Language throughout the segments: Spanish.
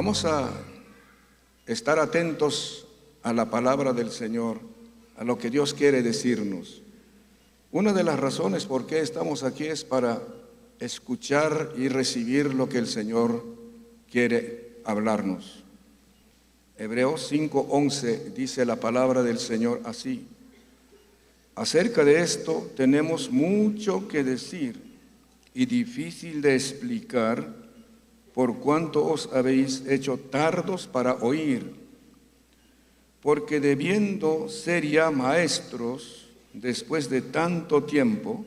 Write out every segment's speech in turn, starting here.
Vamos a estar atentos a la palabra del Señor, a lo que Dios quiere decirnos. Una de las razones por qué estamos aquí es para escuchar y recibir lo que el Señor quiere hablarnos. Hebreos 5:11 dice la palabra del Señor así: acerca de esto tenemos mucho que decir y difícil de explicar, por cuanto os habéis hecho tardos para oír. Porque debiendo ser ya maestros, después de tanto tiempo,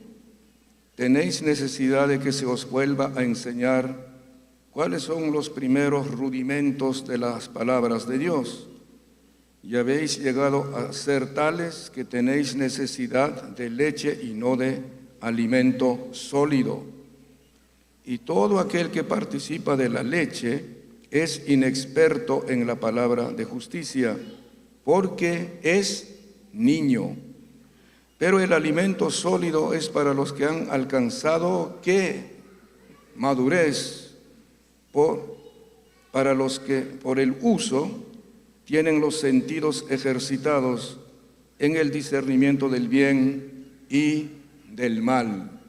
tenéis necesidad de que se os vuelva a enseñar cuáles son los primeros rudimentos de las palabras de Dios. Y habéis llegado a ser tales que tenéis necesidad de leche y no de alimento sólido. Y todo aquel que participa de la leche es inexperto en la palabra de justicia, porque es niño. Pero el alimento sólido es para los que han alcanzado ¿qué? Madurez, para los que por el uso tienen los sentidos ejercitados en el discernimiento del bien y del mal.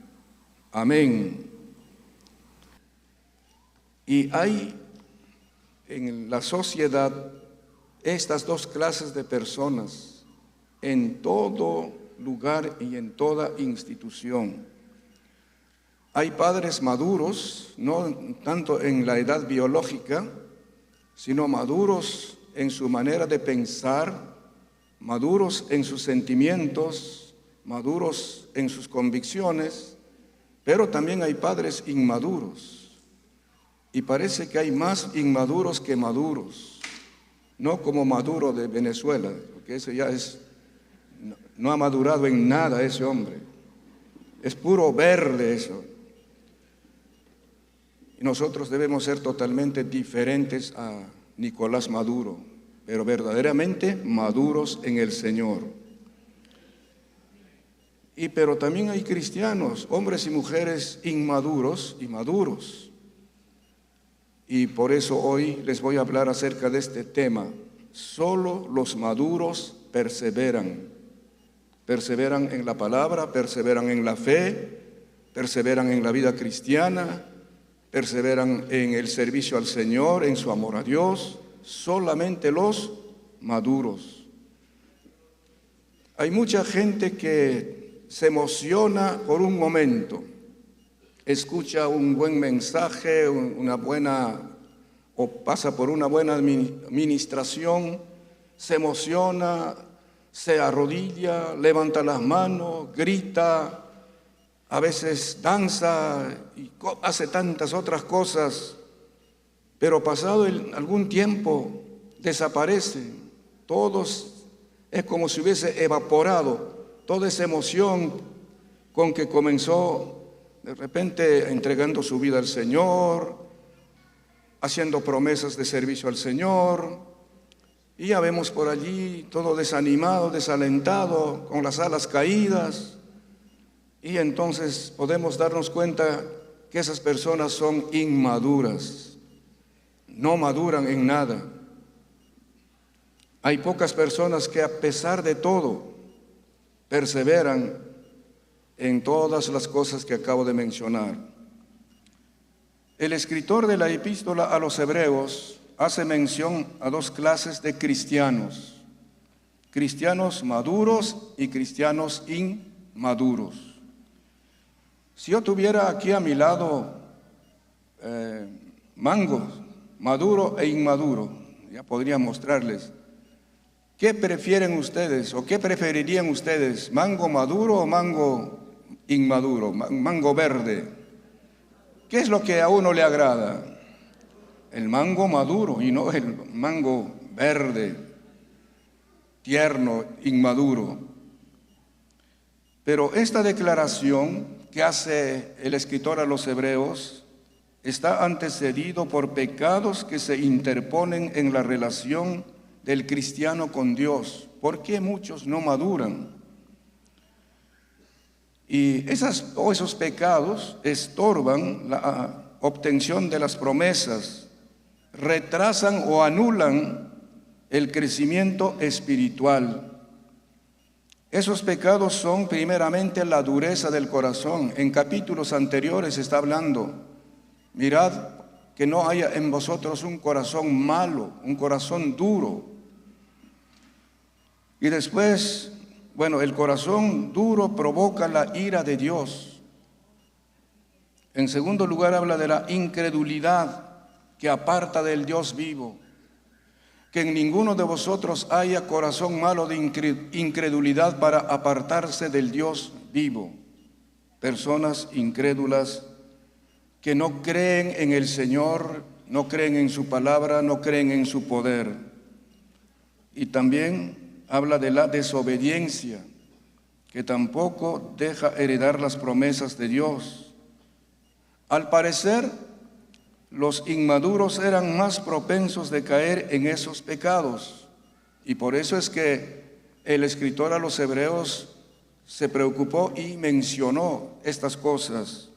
Amén. Y hay en la sociedad estas dos clases de personas en todo lugar y en toda institución. Hay padres maduros, no tanto en la edad biológica, sino maduros en su manera de pensar, maduros en sus sentimientos, maduros en sus convicciones, pero también hay padres inmaduros. Y parece que hay más inmaduros que maduros, no como Maduro de Venezuela, porque ese ya no ha madurado en nada ese hombre, es puro verde eso. Y nosotros debemos ser totalmente diferentes a Nicolás Maduro, pero verdaderamente maduros en el Señor. Pero también hay cristianos, hombres y mujeres inmaduros y maduros. Y por eso hoy les voy a hablar acerca de este tema. Solo los maduros perseveran. Perseveran en la palabra, perseveran en la fe, perseveran en la vida cristiana, perseveran en el servicio al Señor, en su amor a Dios. Solamente los maduros. Hay mucha gente que se emociona por un momento, escucha un buen mensaje, o pasa por una buena administración, se emociona, se arrodilla, levanta las manos, grita, a veces danza y hace tantas otras cosas, pero pasado algún tiempo desaparece. Es como si hubiese evaporado toda esa emoción con que comenzó, de repente entregando su vida al Señor, haciendo promesas de servicio al Señor, y ya vemos por allí todo desanimado, desalentado, con las alas caídas, y entonces podemos darnos cuenta que esas personas son inmaduras, no maduran en nada. Hay pocas personas que a pesar de todo perseveran en todas las cosas que acabo de mencionar. El escritor de la epístola a los Hebreos hace mención a dos clases de cristianos: cristianos maduros y cristianos inmaduros. Si yo tuviera aquí a mi lado mangos, maduro e inmaduro, ya podría mostrarles. ¿Qué prefieren ustedes o qué preferirían ustedes? ¿Mango maduro o mango inmaduro? Mango verde. ¿Qué es lo que a uno le agrada? El mango maduro y no el mango verde, tierno, inmaduro. Pero esta declaración que hace el escritor a los Hebreos está antecedido por pecados que se interponen en la relación del cristiano con Dios. ¿Por qué muchos no maduran? Y esos pecados estorban la obtención de las promesas retrasan o anulan el crecimiento espiritual. Esos pecados son primeramente la dureza del corazón. En capítulos anteriores está hablando, mirad que no haya en vosotros un corazón malo, un corazón duro. Y después, el corazón duro provoca la ira de Dios. En segundo lugar habla de la incredulidad que aparta del Dios vivo. Que en ninguno de vosotros haya corazón malo de incredulidad para apartarse del Dios vivo. Personas incrédulas que no creen en el Señor, no creen en su palabra, no creen en su poder. Y también habla de la desobediencia, que tampoco deja heredar las promesas de Dios. Al parecer, los inmaduros eran más propensos de caer en esos pecados, y por eso es que el escritor a los hebreos se preocupó y mencionó estas cosas.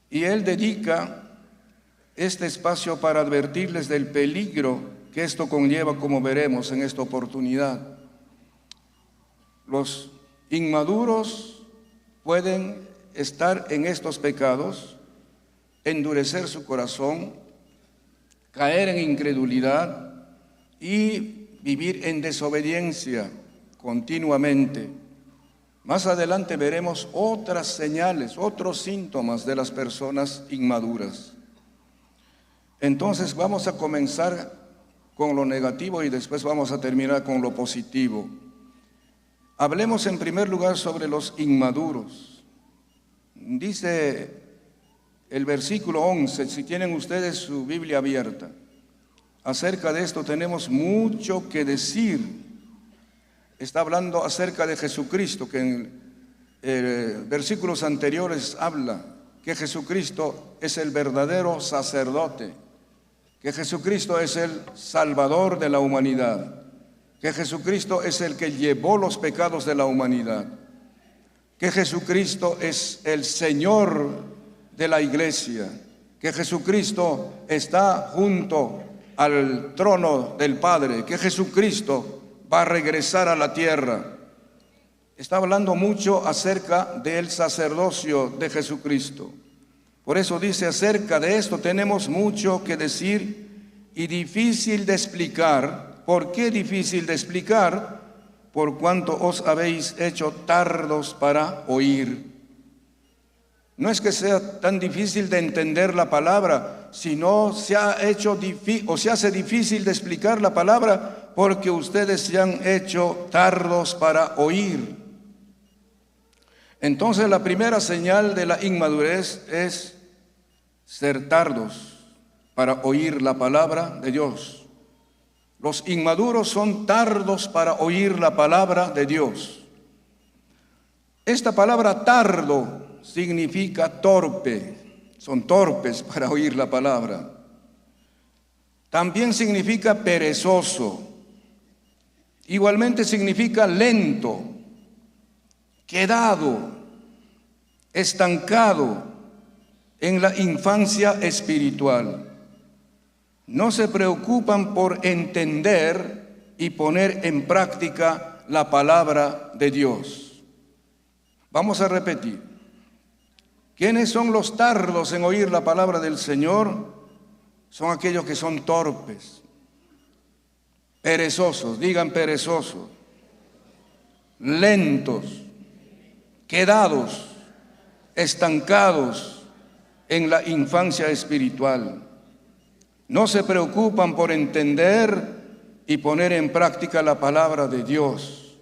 Y él dedica este espacio para advertirles del peligro que esto conlleva, como veremos en esta oportunidad. Los inmaduros pueden estar en estos pecados, endurecer su corazón, caer en incredulidad y vivir en desobediencia continuamente. Más adelante veremos otras señales, otros síntomas de las personas inmaduras. Entonces vamos a comenzar con lo negativo y después vamos a terminar con lo positivo. Hablemos en primer lugar sobre los inmaduros. Dice el versículo 11, si tienen ustedes su Biblia abierta, acerca de esto tenemos mucho que decir. Está hablando acerca de Jesucristo, que en versículos anteriores habla que Jesucristo es el verdadero sacerdote, que Jesucristo es el Salvador de la humanidad, que Jesucristo es el que llevó los pecados de la humanidad, que Jesucristo es el Señor de la iglesia, que Jesucristo está junto al trono del Padre, que Jesucristo va a regresar a la tierra. Está hablando mucho acerca del sacerdocio de Jesucristo. Por eso dice, acerca de esto tenemos mucho que decir y difícil de explicar. ¿Por qué difícil de explicar? Por cuanto os habéis hecho tardos para oír. No es que sea tan difícil de entender la palabra, sino se hace difícil de explicar la palabra porque ustedes se han hecho tardos para oír. Entonces la primera señal de la inmadurez es ser tardos para oír la palabra de Dios. Los inmaduros son tardos para oír la palabra de Dios. Esta palabra tardo significa torpe, son torpes para oír la palabra. También significa perezoso, igualmente significa lento, quedado, estancado en la infancia espiritual. No se preocupan por entender y poner en práctica la palabra de Dios. Vamos a repetir. ¿Quiénes son los tardos en oír la palabra del Señor? Son aquellos que son torpes, perezosos, digan perezosos, lentos, quedados, estancados en la infancia espiritual. No se preocupan por entender y poner en práctica la palabra de Dios.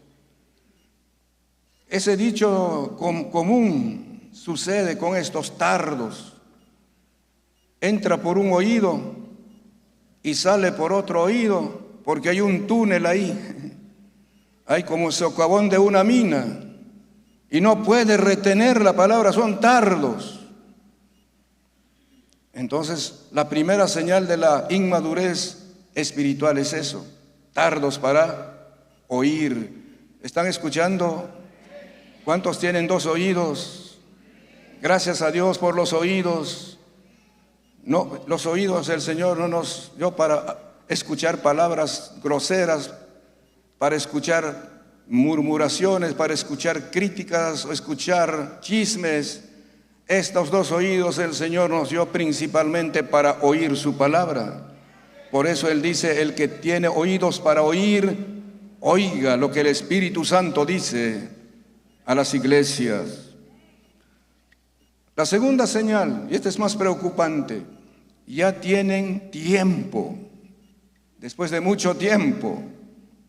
Ese dicho común sucede con estos tardos. Entra por un oído y sale por otro oído, porque hay un túnel ahí. Hay como socavón de una mina y no puede retener la palabra, son tardos. Entonces, la primera señal de la inmadurez espiritual es eso, tardos para oír. ¿Están escuchando? ¿Cuántos tienen dos oídos? Gracias a Dios por los oídos. No, los oídos del Señor no nos dio para escuchar palabras groseras, para escuchar murmuraciones, para escuchar críticas o escuchar chismes. Estos dos oídos el Señor nos dio principalmente para oír su palabra. Por eso Él dice, el que tiene oídos para oír, oiga lo que el Espíritu Santo dice a las iglesias. La segunda señal, y esta es más preocupante, ya tienen tiempo, después de mucho tiempo,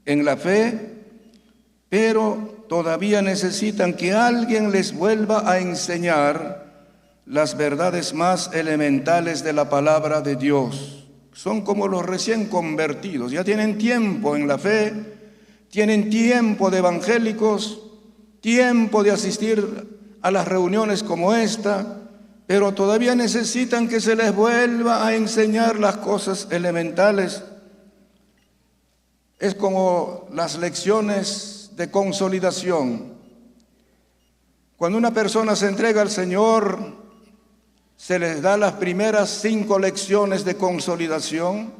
en la fe, pero todavía necesitan que alguien les vuelva a enseñar las verdades más elementales de la palabra de Dios. Son como los recién convertidos, ya tienen tiempo en la fe, tienen tiempo de evangélicos, tiempo de asistir a las reuniones como esta, pero todavía necesitan que se les vuelva a enseñar las cosas elementales. Es como las lecciones de consolidación. Cuando una persona se entrega al Señor, se les da las primeras 5 lecciones de consolidación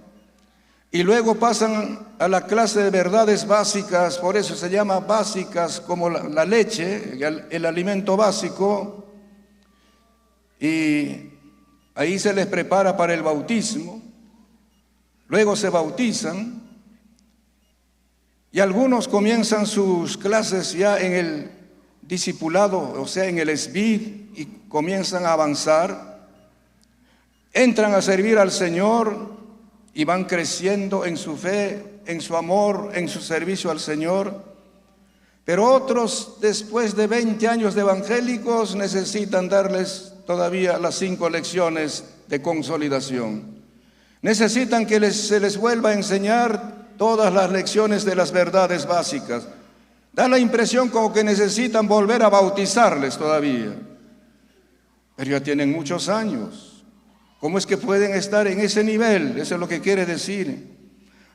y luego pasan a la clase de verdades básicas, por eso se llama básicas, como la leche, el alimento básico, y ahí se les prepara para el bautismo. Luego se bautizan y algunos comienzan sus clases ya en el discipulado, o sea, en el SBID, y comienzan a avanzar, entran a servir al Señor y van creciendo en su fe, en su amor, en su servicio al Señor. Pero otros, después de 20 años de evangélicos, necesitan darles todavía las 5 lecciones de consolidación. Necesitan que se les vuelva a enseñar todas las lecciones de las verdades básicas. Da la impresión como que necesitan volver a bautizarles todavía. Pero ya tienen muchos años. ¿Cómo es que pueden estar en ese nivel? Eso es lo que quiere decir.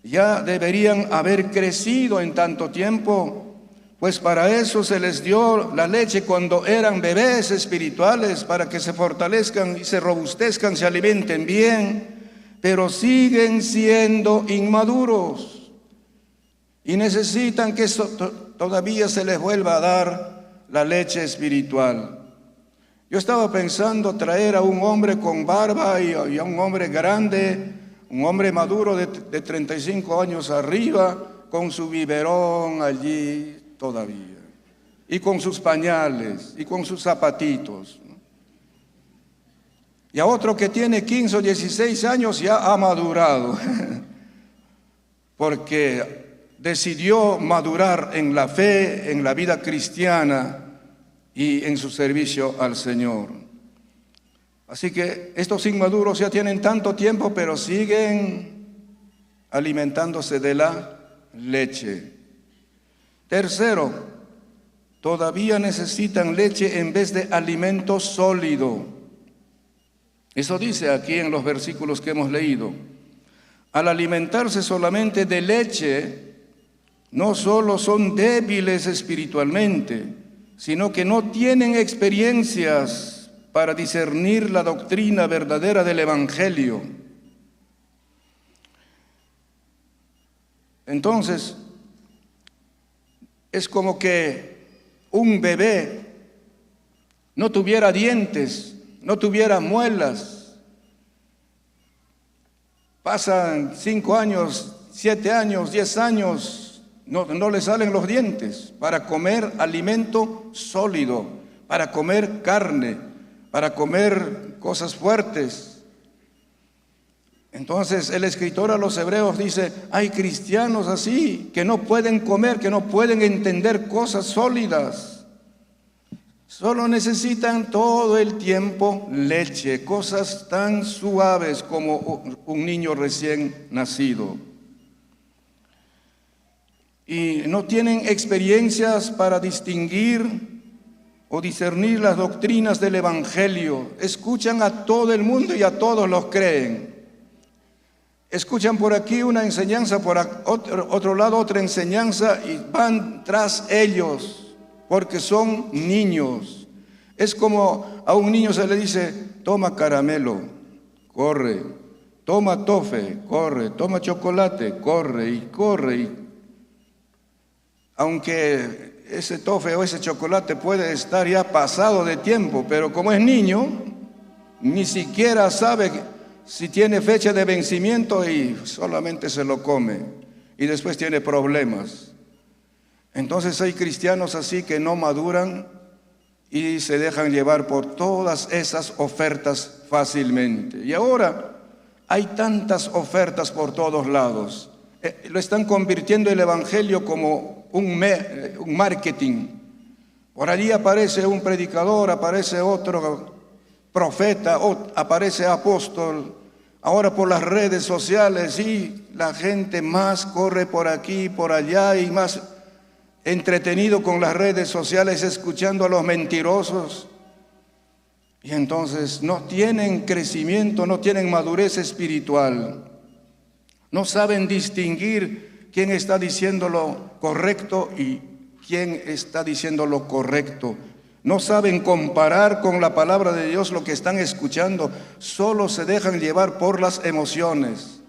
Ya deberían haber crecido en tanto tiempo, pues para eso se les dio la leche cuando eran bebés espirituales, para que se fortalezcan y se robustezcan, se alimenten bien, pero siguen siendo inmaduros y necesitan que todavía se les vuelva a dar la leche espiritual. Yo estaba pensando traer a un hombre con barba y a un hombre grande, un hombre maduro de 35 años arriba, con su biberón allí todavía, y con sus pañales, y con sus zapatitos. Y a otro que tiene 15 o 16 años ya ha madurado, porque decidió madurar en la fe, en la vida cristiana y en su servicio al Señor. Así que estos inmaduros ya tienen tanto tiempo, pero siguen alimentándose de la leche. Tercero, todavía necesitan leche en vez de alimento sólido. Eso dice aquí en los versículos que hemos leído. Al alimentarse solamente de leche, no solo son débiles espiritualmente, sino que no tienen experiencias para discernir la doctrina verdadera del Evangelio. Entonces, es como que un bebé no tuviera dientes, no tuviera muelas. Pasan 5 años, 7 años, 10 años, no le salen los dientes para comer alimento sólido, para comer carne, para comer cosas fuertes. Entonces el escritor a los hebreos dice, hay cristianos así que no pueden comer, que no pueden entender cosas sólidas. Solo necesitan todo el tiempo leche, cosas tan suaves como un niño recién nacido. Y no tienen experiencias para distinguir o discernir las doctrinas del Evangelio. Escuchan a todo el mundo y a todos los creen. Escuchan por aquí una enseñanza, por otro lado otra enseñanza y van tras ellos porque son niños. Es como a un niño se le dice, toma caramelo, corre. Toma tofe, corre. Toma chocolate, corre y corre. Aunque ese tofe o ese chocolate puede estar ya pasado de tiempo, pero como es niño, ni siquiera sabe si tiene fecha de vencimiento y solamente se lo come y después tiene problemas. Entonces hay cristianos así que no maduran y se dejan llevar por todas esas ofertas fácilmente. Y ahora hay tantas ofertas por todos lados. Lo están convirtiendo el evangelio como un marketing. Por allí aparece un predicador, aparece otro profeta, aparece apóstol. Ahora por las redes sociales y la gente más corre por aquí, por allá y más entretenido con las redes sociales escuchando a los mentirosos. Y entonces no tienen crecimiento, no tienen madurez espiritual. No saben distinguir quién está diciendo lo correcto y quién está diciendo lo correcto. No saben comparar con la palabra de Dios lo que están escuchando. Solo se dejan llevar por las emociones.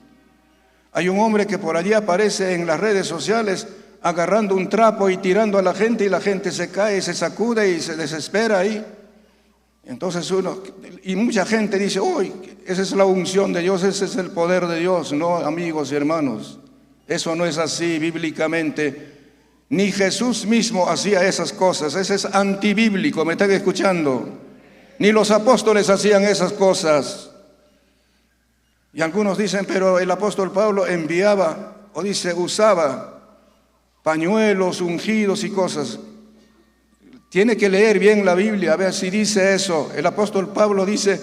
Hay un hombre que por allí aparece en las redes sociales agarrando un trapo y tirando a la gente, y la gente se cae, se sacude y se desespera ahí. Entonces mucha gente dice, uy, esa es la unción de Dios, ese es el poder de Dios. No, amigos y hermanos, eso no es así bíblicamente. Ni Jesús mismo hacía esas cosas, ese es antibíblico, ¿me están escuchando? Ni los apóstoles hacían esas cosas. Y algunos dicen, pero el apóstol Pablo enviaba, o dice, usaba pañuelos ungidos y cosas. Tiene que leer bien la Biblia, a ver si dice eso. El apóstol Pablo dice,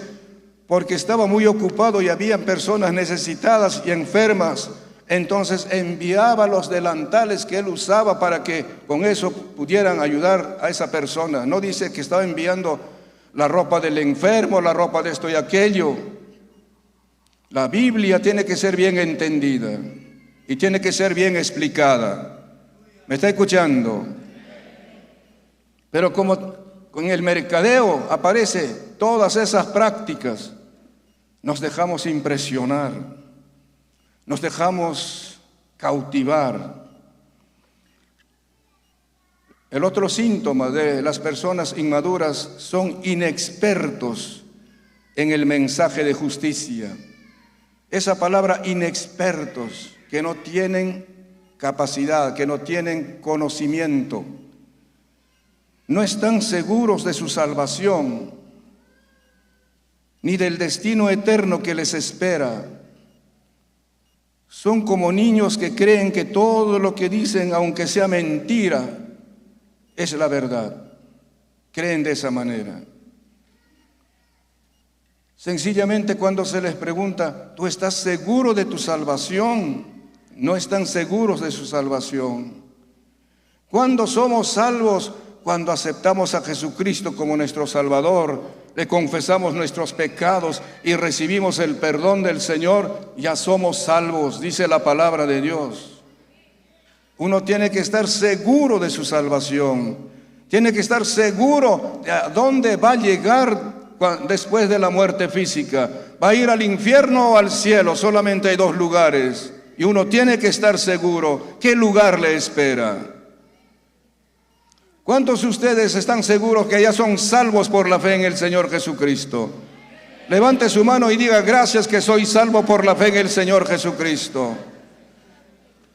porque estaba muy ocupado y había personas necesitadas y enfermas, entonces enviaba los delantales que él usaba para que con eso pudieran ayudar a esa persona. No dice que estaba enviando la ropa del enfermo, la ropa de esto y aquello. La Biblia tiene que ser bien entendida y tiene que ser bien explicada. ¿Me está escuchando? Pero como con el mercadeo aparece todas esas prácticas, nos dejamos impresionar, nos dejamos cautivar. El otro síntoma de las personas inmaduras son inexpertos en el mensaje de justicia. Esa palabra inexpertos, que no tienen capacidad, que no tienen conocimiento, no están seguros de su salvación, ni del destino eterno que les espera. Son como niños que creen que todo lo que dicen, aunque sea mentira, es la verdad. Creen de esa manera. Sencillamente cuando se les pregunta, ¿tú estás seguro de tu salvación? No están seguros de su salvación. ¿Cuándo somos salvos? Cuando aceptamos a Jesucristo como nuestro Salvador, le confesamos nuestros pecados y recibimos el perdón del Señor, ya somos salvos, dice la palabra de Dios. Uno tiene que estar seguro de su salvación, tiene que estar seguro de a dónde va a llegar después de la muerte física. ¿Va a ir al infierno o al cielo? Solamente hay dos lugares y uno tiene que estar seguro qué lugar le espera. ¿Cuántos de ustedes están seguros que ya son salvos por la fe en el Señor Jesucristo? Levante su mano y diga, gracias que soy salvo por la fe en el Señor Jesucristo.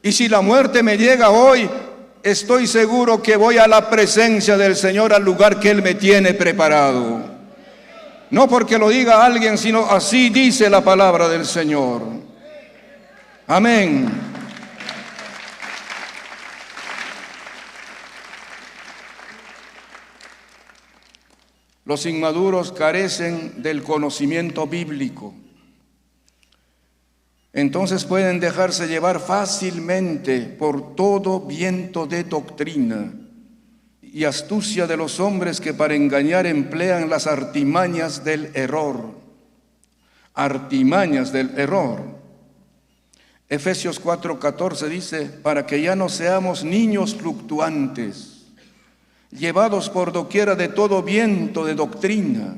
Y si la muerte me llega hoy, estoy seguro que voy a la presencia del Señor, al lugar que Él me tiene preparado. No porque lo diga alguien, sino así dice la palabra del Señor. Amén. Los inmaduros carecen del conocimiento bíblico. Entonces pueden dejarse llevar fácilmente por todo viento de doctrina y astucia de los hombres que para engañar emplean las artimañas del error. Artimañas del error. Efesios 4:14 dice, para que ya no seamos niños fluctuantes, llevados por doquiera de todo viento de doctrina,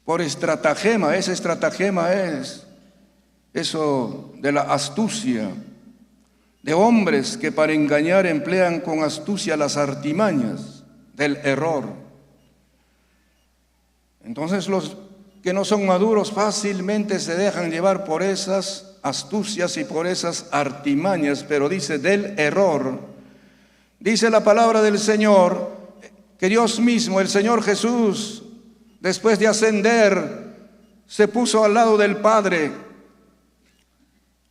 por estratagema. Ese estratagema es eso de la astucia, de hombres que para engañar emplean con astucia las artimañas del error. Entonces los que no son maduros fácilmente se dejan llevar por esas astucias y por esas artimañas, pero dice del error. Dice la palabra del Señor que Dios mismo, el Señor Jesús, después de ascender, se puso al lado del Padre,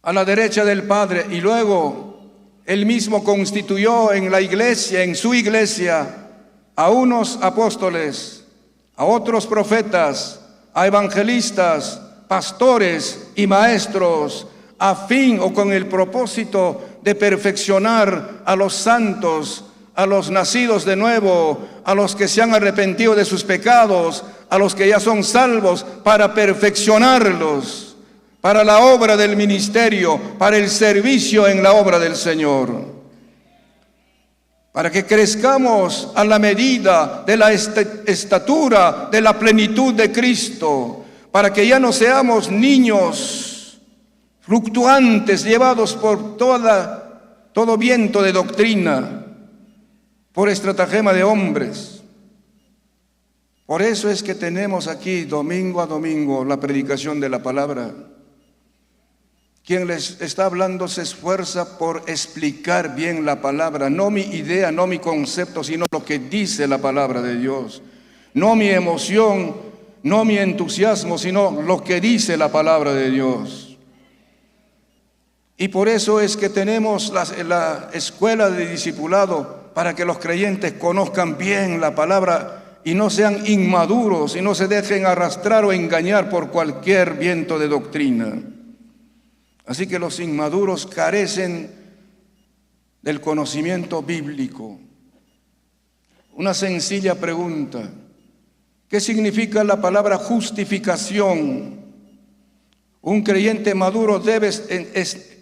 a la derecha del Padre, y luego Él mismo constituyó en la iglesia, en su iglesia, a unos apóstoles, a otros profetas, a evangelistas, pastores y maestros, a fin o con el propósito de perfeccionar a los santos, a los nacidos de nuevo, a los que se han arrepentido de sus pecados, a los que ya son salvos, para perfeccionarlos, para la obra del ministerio, para el servicio en la obra del Señor. Para que crezcamos a la medida de la estatura de la plenitud de Cristo, para que ya no seamos niños fluctuantes, llevados por todo viento de doctrina, por estratagema de hombres. Por eso es que tenemos aquí domingo a domingo la predicación de la palabra. Quien les está hablando se esfuerza por explicar bien la palabra, no mi idea, no mi concepto, sino lo que dice la palabra de Dios. No mi emoción, no mi entusiasmo, sino lo que dice la palabra de Dios. Y por eso es que tenemos la escuela de discipulado, para que los creyentes conozcan bien la palabra y no sean inmaduros y no se dejen arrastrar o engañar por cualquier viento de doctrina. Así que los inmaduros carecen del conocimiento bíblico. Una sencilla pregunta: ¿qué significa la palabra justificación? Un creyente maduro debe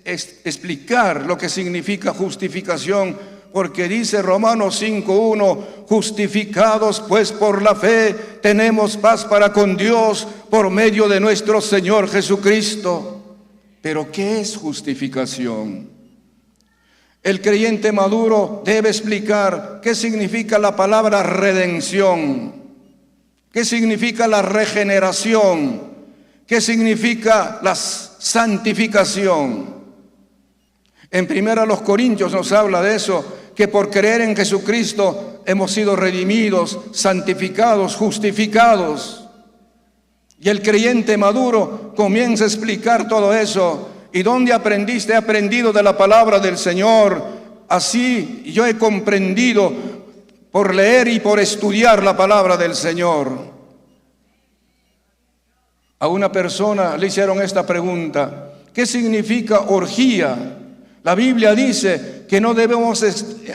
explicar lo que significa justificación, porque dice Romanos 5:1, justificados pues por la fe, tenemos paz para con Dios por medio de nuestro Señor Jesucristo. Pero ¿qué es justificación? El creyente maduro debe explicar qué significa la palabra redención, qué significa la regeneración, qué significa la santificación. En 1 Corintios nos habla de eso, que por creer en Jesucristo hemos sido redimidos, santificados, justificados. Y el creyente maduro comienza a explicar todo eso. ¿Y dónde aprendiste? He aprendido de la palabra del Señor. Así yo he comprendido por leer y por estudiar la palabra del Señor. A una persona le hicieron esta pregunta: ¿qué significa orgía? La Biblia dice que no debemos,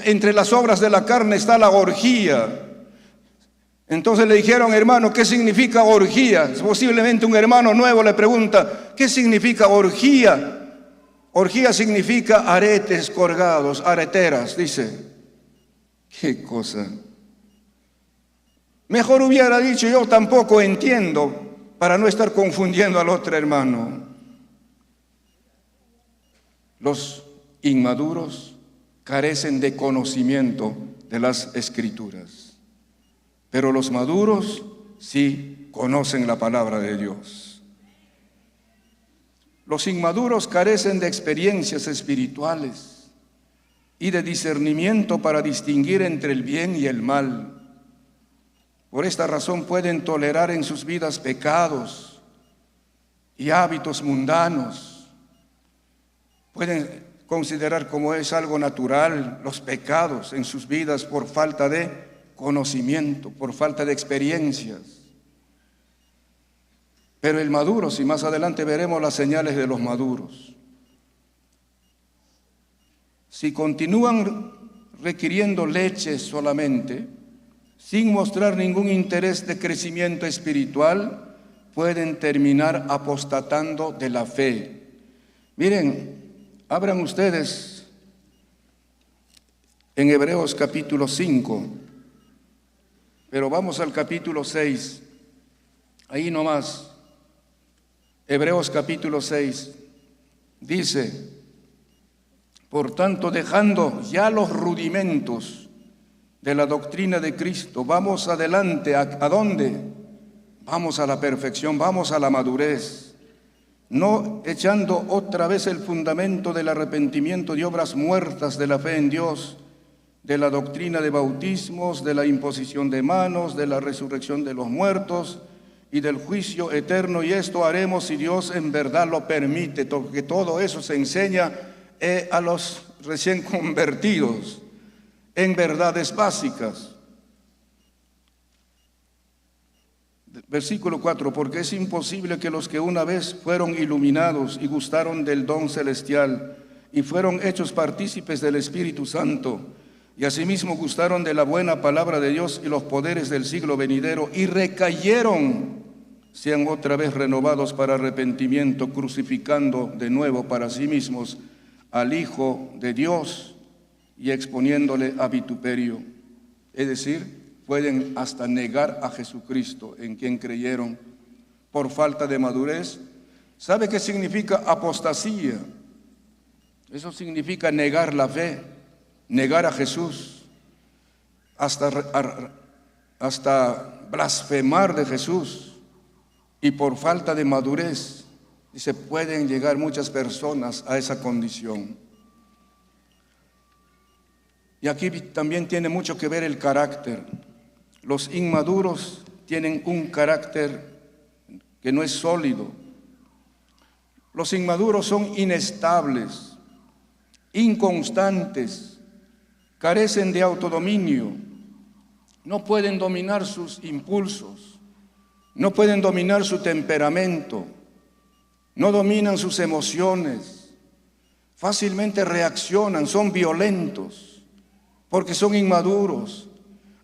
entre las obras de la carne está la orgía. Entonces le dijeron: hermano, ¿qué significa orgía? Posiblemente un hermano nuevo le pregunta: ¿qué significa orgía? Orgía significa aretes colgados, areteras, dice. ¿Qué cosa? Mejor hubiera dicho: yo tampoco entiendo, para no estar confundiendo al otro hermano. Los inmaduros carecen de conocimiento de las Escrituras. Pero los maduros sí conocen la palabra de Dios. Los inmaduros carecen de experiencias espirituales y de discernimiento para distinguir entre el bien y el mal. Por esta razón pueden tolerar en sus vidas pecados y hábitos mundanos. Pueden considerar como es algo natural los pecados en sus vidas por falta de conocimiento, por falta de experiencias. Pero el maduro, si más adelante veremos las señales de los maduros, si continúan requiriendo leche solamente, sin mostrar ningún interés de crecimiento espiritual, pueden terminar apostatando de la fe. Miren, abran ustedes en Hebreos capítulo 5, pero vamos al capítulo 6. Ahí nomás, Hebreos capítulo 6, dice: por tanto, dejando ya los rudimentos de la doctrina de Cristo, vamos adelante. ¿A dónde? Vamos a la perfección, vamos a la madurez, no echando otra vez el fundamento del arrepentimiento de obras muertas de la fe en Dios, de la doctrina de bautismos, de la imposición de manos, de la resurrección de los muertos y del juicio eterno. Y esto haremos si Dios en verdad lo permite, porque todo eso se enseña a los recién convertidos en verdades básicas. Versículo 4: porque es imposible que los que una vez fueron iluminados y gustaron del don celestial y fueron hechos partícipes del Espíritu Santo, y asimismo gustaron de la buena palabra de Dios y los poderes del siglo venidero, y recayeron, sean otra vez renovados para arrepentimiento, crucificando de nuevo para sí mismos al Hijo de Dios y exponiéndole a vituperio. Es decir, pueden hasta negar a Jesucristo, en quien creyeron, por falta de madurez. ¿Sabe qué significa apostasía? Eso significa negar la fe, negar a Jesús, hasta blasfemar de Jesús. Y por falta de madurez, dice, pueden llegar muchas personas a esa condición. Y aquí también tiene mucho que ver el carácter. Los inmaduros tienen un carácter que no es sólido. Los inmaduros son inestables, inconstantes, carecen de autodominio, no pueden dominar sus impulsos, no pueden dominar su temperamento, no dominan sus emociones, fácilmente reaccionan, son violentos, porque son inmaduros.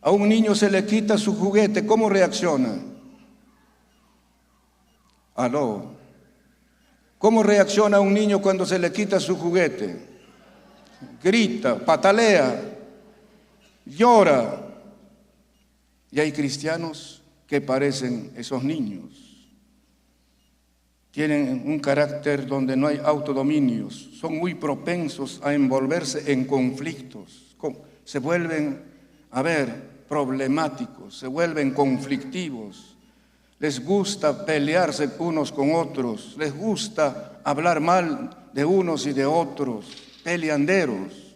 A un niño se le quita su juguete, ¿cómo reacciona? ¿Aló? ¿Cómo reacciona un niño cuando se le quita su juguete? Grita, patalea, llora. Y hay cristianos que parecen esos niños. Tienen un carácter donde no hay autodominios, son muy propensos a envolverse en conflictos, se vuelven, problemáticos, se vuelven conflictivos, les gusta pelearse unos con otros, les gusta hablar mal de unos y de otros, peleanderos,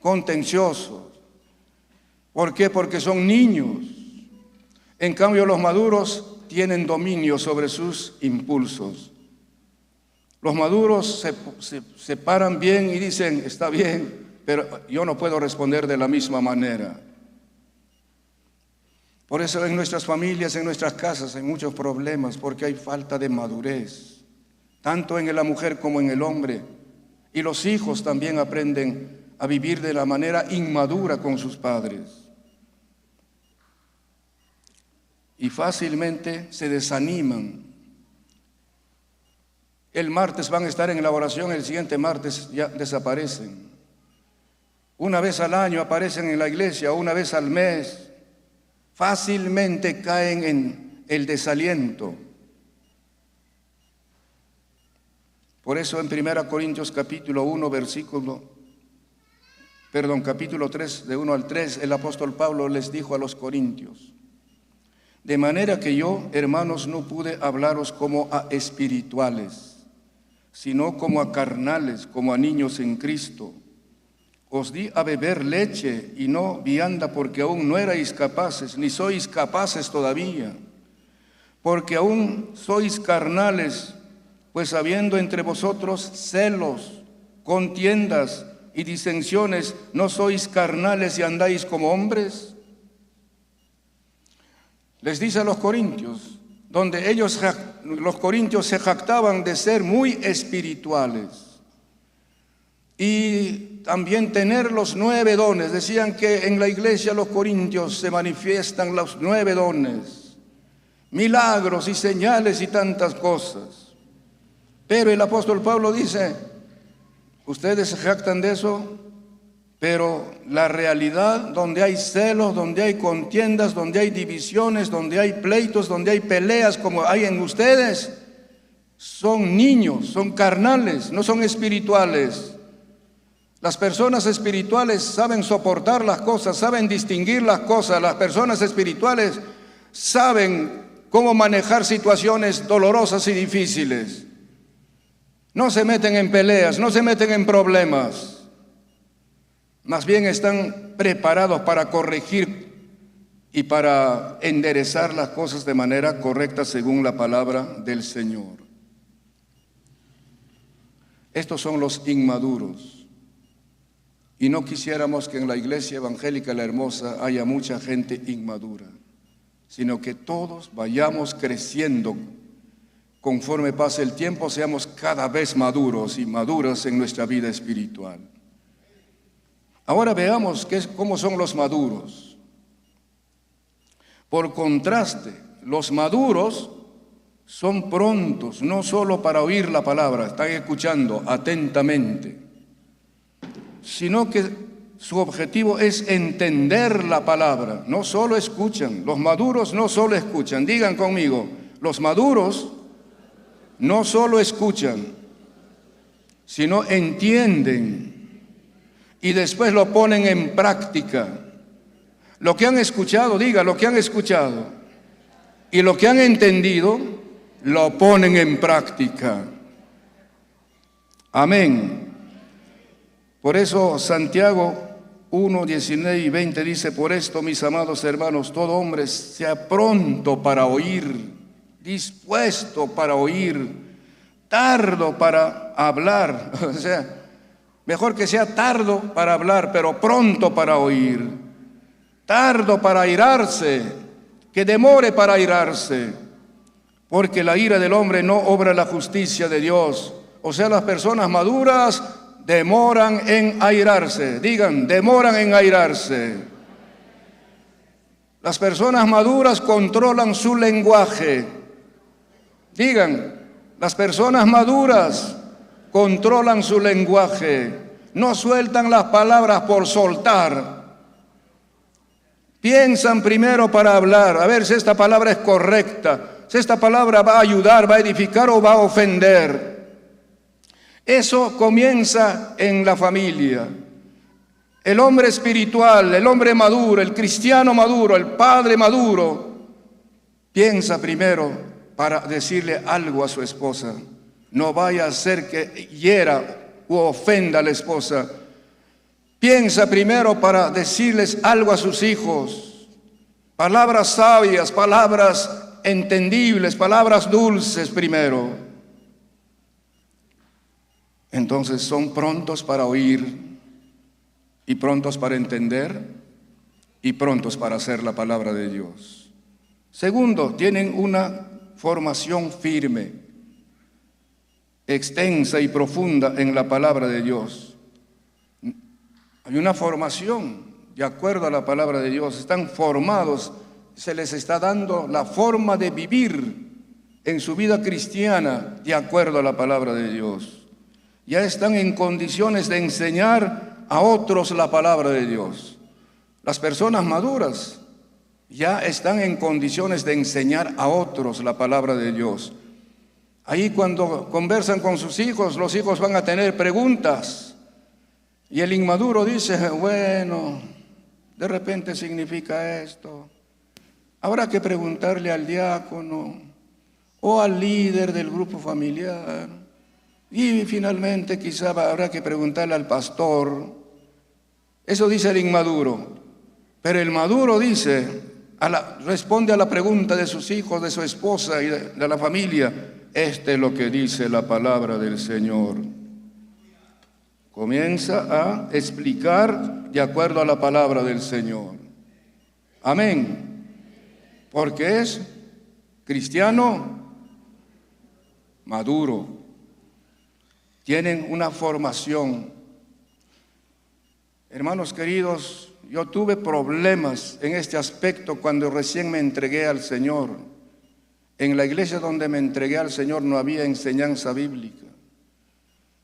contenciosos. ¿Por qué? Porque son niños. En cambio, los maduros tienen dominio sobre sus impulsos. Los maduros se paran bien y dicen, está bien, pero yo no puedo responder de la misma manera. Por eso en nuestras familias, en nuestras casas hay muchos problemas, porque hay falta de madurez, tanto en la mujer como en el hombre. Y los hijos también aprenden a vivir de la manera inmadura con sus padres. Y fácilmente se desaniman. El martes van a estar en la oración, el siguiente martes ya desaparecen. Una vez al año aparecen en la iglesia, una vez al mes. Fácilmente caen en el desaliento. Por eso en 1 Corintios capítulo 3, de 1 al 3, el apóstol Pablo les dijo a los corintios: de manera que yo, hermanos, no pude hablaros como a espirituales, sino como a carnales, como a niños en Cristo. Os di a beber leche y no vianda, porque aún no erais capaces, ni sois capaces todavía, porque aún sois carnales, pues habiendo entre vosotros celos, contiendas y disensiones, ¿no sois carnales y andáis como hombres? Les dice a los corintios, donde los corintios se jactaban de ser muy espirituales y también tener los 9 dones. Decían que en la iglesia los corintios se manifiestan los 9 dones, milagros y señales y tantas cosas. Pero el apóstol Pablo dice, ¿ustedes se jactan de eso? Pero la realidad, donde hay celos, donde hay contiendas, donde hay divisiones, donde hay pleitos, donde hay peleas como hay en ustedes, son niños, son carnales, no son espirituales. Las personas espirituales saben soportar las cosas, saben distinguir las cosas. Las personas espirituales saben cómo manejar situaciones dolorosas y difíciles. No se meten en peleas, no se meten en problemas. Más bien están preparados para corregir y para enderezar las cosas de manera correcta según la palabra del Señor. Estos son los inmaduros. Y no quisiéramos que en la iglesia evangélica La Hermosa haya mucha gente inmadura, sino que todos vayamos creciendo. Conforme pase el tiempo, seamos cada vez maduros y maduras en nuestra vida espiritual. Ahora veamos cómo son los maduros. Por contraste, los maduros son prontos, no solo para oír la palabra, están escuchando atentamente, sino que su objetivo es entender la palabra. No solo escuchan, los maduros no solo escuchan. Digan conmigo, los maduros no solo escuchan, sino entienden. Y después lo ponen en práctica. Lo que han escuchado, diga, lo que han escuchado y lo que han entendido, lo ponen en práctica. Amén. Por eso Santiago 1, 19 y 20 dice: por esto, mis amados hermanos, todo hombre sea pronto para oír, dispuesto para oír, tardo para hablar. O sea, mejor que sea tardo para hablar, pero pronto para oír. Tardo para airarse, que demore para airarse, porque la ira del hombre no obra la justicia de Dios. O sea, las personas maduras demoran en airarse. Digan, demoran en airarse. Las personas maduras controlan su lenguaje. Digan, las personas maduras controlan su lenguaje, no sueltan las palabras por soltar. Piensan primero para hablar, a ver si esta palabra es correcta, si esta palabra va a ayudar, va a edificar o va a ofender. Eso comienza en la familia. El hombre espiritual, el hombre maduro, el cristiano maduro, el padre maduro, piensa primero para decirle algo a su esposa. No vaya a ser que hiera u ofenda a la esposa. Piensa primero para decirles algo a sus hijos. Palabras sabias, palabras entendibles, palabras dulces primero. Entonces son prontos para oír y prontos para entender y prontos para hacer la palabra de Dios. Segundo, tienen una formación firme, extensa y profunda en la palabra de Dios. Hay una formación de acuerdo a la palabra de Dios. Están formados, se les está dando la forma de vivir en su vida cristiana de acuerdo a la palabra de Dios. Ya están en condiciones de enseñar a otros la palabra de Dios. Las personas maduras ya están en condiciones de enseñar a otros la palabra de Dios. Ahí cuando conversan con sus hijos, los hijos van a tener preguntas. Y el inmaduro dice, bueno, de repente significa esto. Habrá que preguntarle al diácono o al líder del grupo familiar. Y finalmente quizá habrá que preguntarle al pastor. Eso dice el inmaduro. Pero el maduro dice, responde a la pregunta de sus hijos, de su esposa y de la familia. Este es lo que dice la palabra del Señor. Comienza a explicar de acuerdo a la palabra del Señor. Amén. Porque es cristiano maduro. Tienen una formación. Hermanos queridos, yo tuve problemas en este aspecto cuando recién me entregué al Señor. En la iglesia donde me entregué al Señor no había enseñanza bíblica.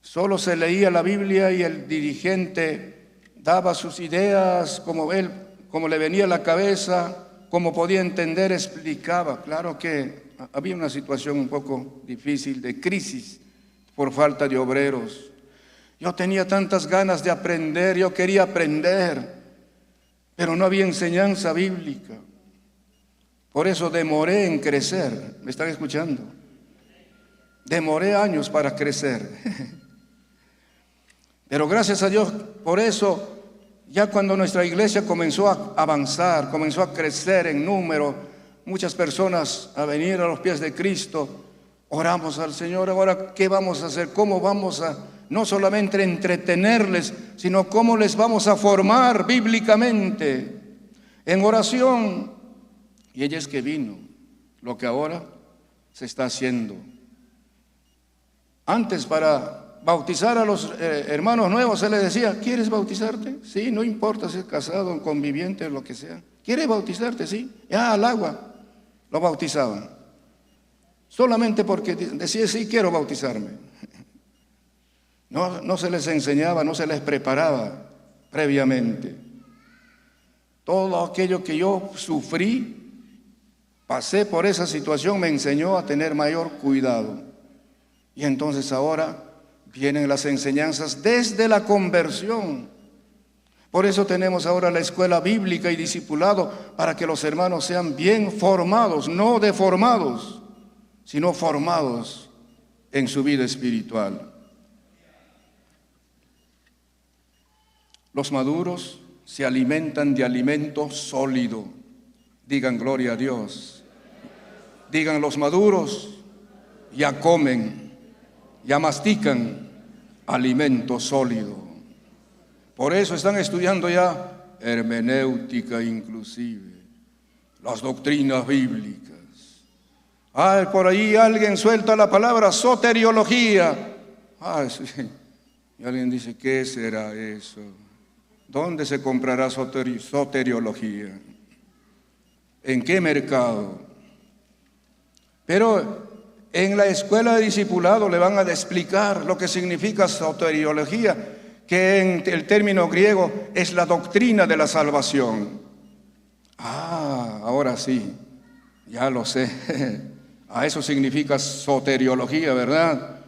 Solo se leía la Biblia y el dirigente daba sus ideas como le venía a la cabeza, como podía entender, explicaba. Claro que había una situación un poco difícil de crisis por falta de obreros. Yo tenía tantas ganas de aprender, yo quería aprender, pero no había enseñanza bíblica. Por eso demoré en crecer. ¿Me están escuchando? Demoré años para crecer. Pero gracias a Dios, por eso, ya cuando nuestra iglesia comenzó a avanzar, comenzó a crecer en número, muchas personas a venir a los pies de Cristo, oramos al Señor. Ahora, ¿qué vamos a hacer? ¿Cómo vamos a no solamente entretenerles, sino cómo les vamos a formar bíblicamente en oración? Y ella es que vino, lo que ahora se está haciendo. Antes, para bautizar a los hermanos nuevos, se les decía: ¿quieres bautizarte? Sí, no importa si es casado, conviviente, lo que sea. ¿Quieres bautizarte? Sí. Ya, al agua lo bautizaban. Solamente porque decía: sí, quiero bautizarme. No se les enseñaba, no se les preparaba previamente. Todo aquello que yo sufrí, pasé por esa situación, me enseñó a tener mayor cuidado. Y entonces ahora vienen las enseñanzas desde la conversión. Por eso tenemos ahora la escuela bíblica y discipulado, para que los hermanos sean bien formados, no deformados, sino formados en su vida espiritual. Los maduros se alimentan de alimento sólido. Digan gloria a Dios. Digan: los maduros ya comen, ya mastican alimento sólido. Por eso están estudiando ya hermenéutica inclusive, las doctrinas bíblicas. Por ahí alguien suelta la palabra soteriología. Sí. Y alguien dice: ¿qué será eso? ¿Dónde se comprará soteriología? ¿En qué mercado? Pero en la escuela de discipulado le van a explicar lo que significa soteriología, que en el término griego es la doctrina de la salvación. Ahora sí, ya lo sé. Eso significa soteriología, ¿verdad?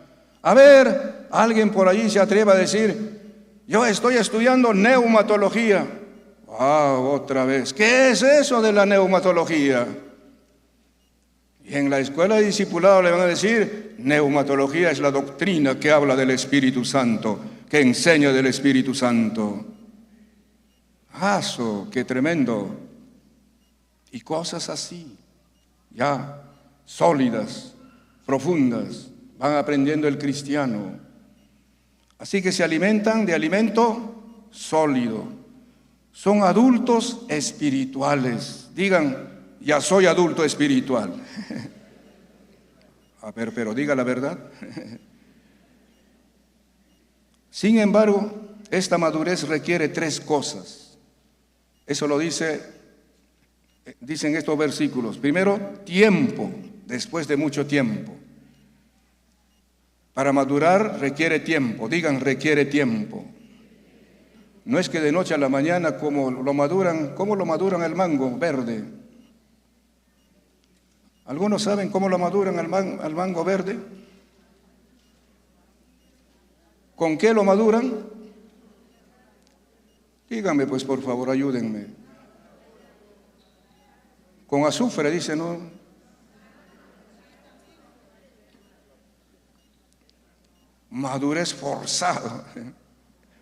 A ver, alguien por allí se atreva a decir: yo estoy estudiando neumatología. Otra vez, ¿qué es eso de la neumatología? Y en la escuela de discipulado le van a decir: neumatología es la doctrina que habla del Espíritu Santo, que enseña del Espíritu Santo. ¡Qué tremendo! Y cosas así, ya sólidas, profundas, van aprendiendo el cristiano. Así que se alimentan de alimento sólido. Son adultos espirituales. Digan: ya soy adulto espiritual. A ver, pero diga la verdad. Sin embargo, esta madurez requiere 3 cosas. Eso lo dicen estos versículos. Primero, tiempo, después de mucho tiempo. Para madurar requiere tiempo. Digan: requiere tiempo. No es que de noche a la mañana, ¿cómo lo maduran el mango verde? ¿Algunos saben cómo lo maduran al mango verde? ¿Con qué lo maduran? Díganme pues, por favor, ayúdenme. Con azufre, dice, ¿no? Madurez forzada,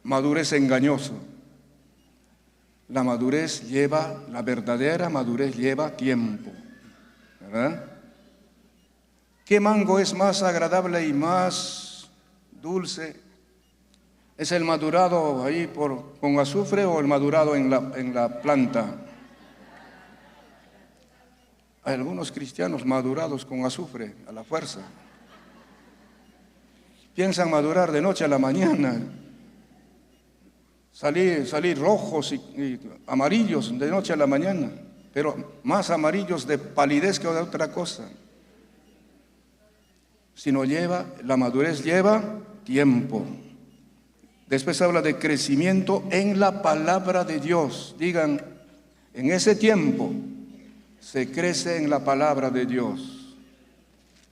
madurez engañosa. La verdadera madurez lleva tiempo, ¿verdad? ¿Qué mango es más agradable y más dulce? ¿Es el madurado ahí con azufre o el madurado en la planta? Hay algunos cristianos madurados con azufre a la fuerza. Piensan madurar de noche a la mañana, salir rojos y amarillos de noche a la mañana, pero más amarillos de palidez que de otra cosa. La madurez lleva tiempo. Después habla de crecimiento en la palabra de Dios. Digan, en ese tiempo se crece en la palabra de Dios,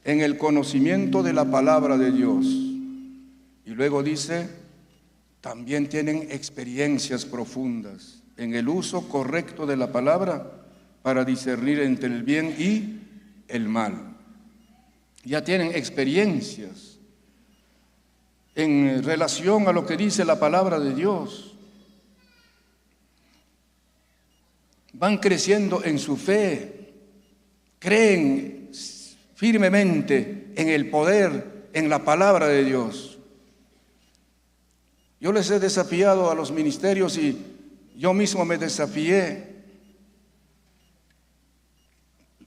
en el conocimiento de la palabra de Dios. Y luego dice, también tienen experiencias profundas en el uso correcto de la palabra para discernir entre el bien y el mal. Ya tienen experiencias en relación a lo que dice la palabra de Dios. Van creciendo en su fe, creen firmemente en el poder, en la palabra de Dios. Yo les he desafiado a los ministerios y yo mismo me desafié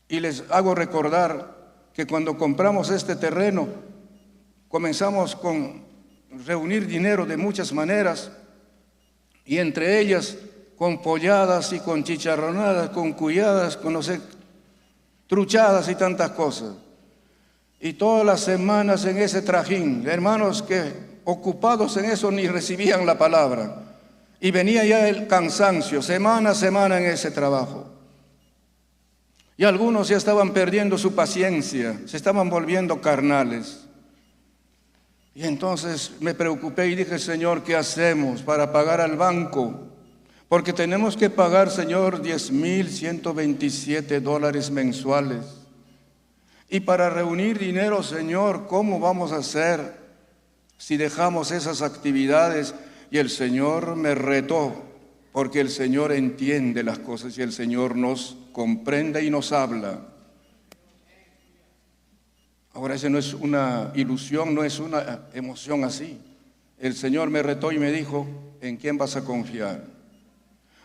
y les hago recordar que cuando compramos este terreno comenzamos con reunir dinero de muchas maneras, y entre ellas con polladas y con chicharronadas, con cuyadas, con no sé, truchadas y tantas cosas. Y todas las semanas en ese trajín, hermanos que ocupados en eso ni recibían la palabra. Y venía ya el cansancio, semana a semana en ese trabajo. Y algunos ya estaban perdiendo su paciencia, se estaban volviendo carnales. Y entonces me preocupé y dije, Señor, ¿qué hacemos para pagar al banco? Porque tenemos que pagar, Señor, $10,127 mensuales. Y para reunir dinero, Señor, ¿cómo vamos a hacer si dejamos esas actividades? Y el Señor me retó, porque el Señor entiende las cosas y el Señor nos comprende y nos habla. Ahora, esa no es una ilusión, no es una emoción así. El Señor me retó y me dijo, ¿en quién vas a confiar?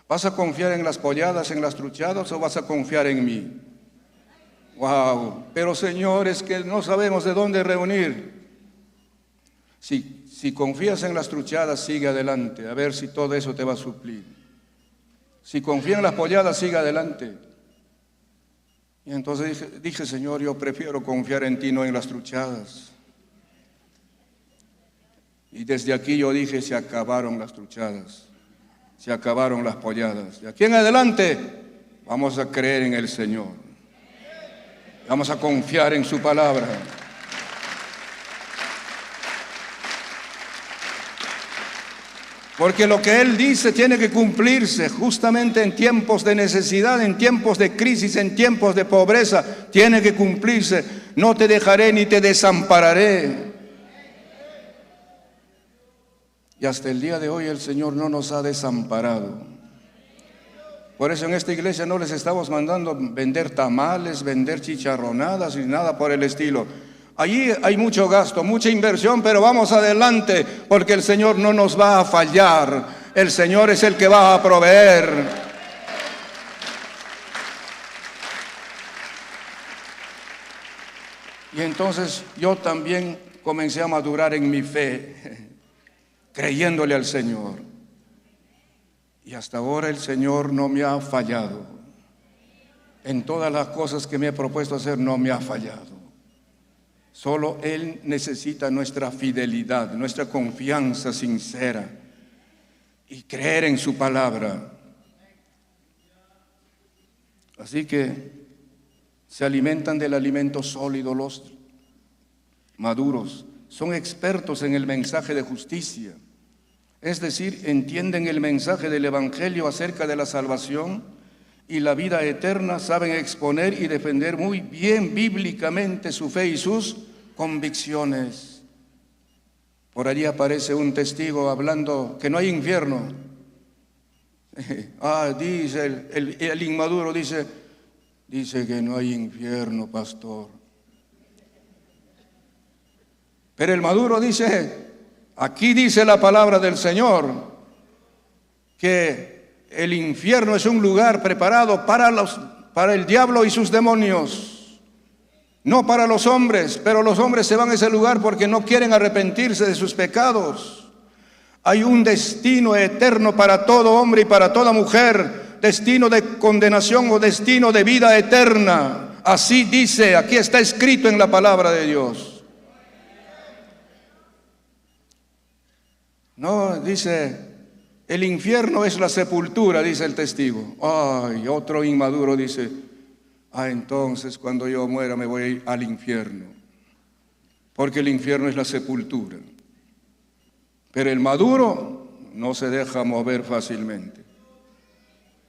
¿Vas a confiar en las polladas, en las truchadas, o vas a confiar en mí? ¡Wow! Pero Señor, es que no sabemos de dónde reunir. Si confías en las truchadas, sigue adelante, a ver si todo eso te va a suplir. Si confías en las polladas, sigue adelante. Y entonces dije, Señor, yo prefiero confiar en ti, no en las truchadas. Y desde aquí yo dije, se acabaron las truchadas, se acabaron las polladas. De aquí en adelante vamos a creer en el Señor. Vamos a confiar en su palabra. Porque lo que Él dice tiene que cumplirse justamente en tiempos de necesidad, en tiempos de crisis, en tiempos de pobreza. Tiene que cumplirse. No te dejaré ni te desampararé. Y hasta el día de hoy el Señor no nos ha desamparado. Por eso en esta iglesia no les estamos mandando vender tamales, vender chicharronadas y nada por el estilo. Allí hay mucho gasto, mucha inversión, pero vamos adelante porque el Señor no nos va a fallar. El Señor es el que va a proveer. Y entonces yo también comencé a madurar en mi fe, creyéndole al Señor. Y hasta ahora el Señor no me ha fallado. En todas las cosas que me he propuesto hacer no me ha fallado. Solo Él necesita nuestra fidelidad, nuestra confianza sincera y creer en su palabra. Así que se alimentan del alimento sólido los maduros. Son expertos en el mensaje de justicia. Es decir, entienden el mensaje del Evangelio acerca de la salvación y la vida eterna, saben exponer y defender muy bien bíblicamente su fe y sus convicciones. Por allí aparece un testigo hablando que no hay infierno. Dice el inmaduro, dice que no hay infierno, pastor. Pero el maduro dice, aquí dice la palabra del Señor, que el infierno es un lugar preparado para el diablo y sus demonios. No para los hombres, pero los hombres se van a ese lugar porque no quieren arrepentirse de sus pecados. Hay un destino eterno para todo hombre y para toda mujer, destino de condenación o destino de vida eterna. Así dice, aquí está escrito en la palabra de Dios. No, dice, el infierno es la sepultura, dice el testigo. Ay, otro inmaduro dice, entonces cuando yo muera me voy a ir al infierno, porque el infierno es la sepultura. Pero el maduro no se deja mover fácilmente.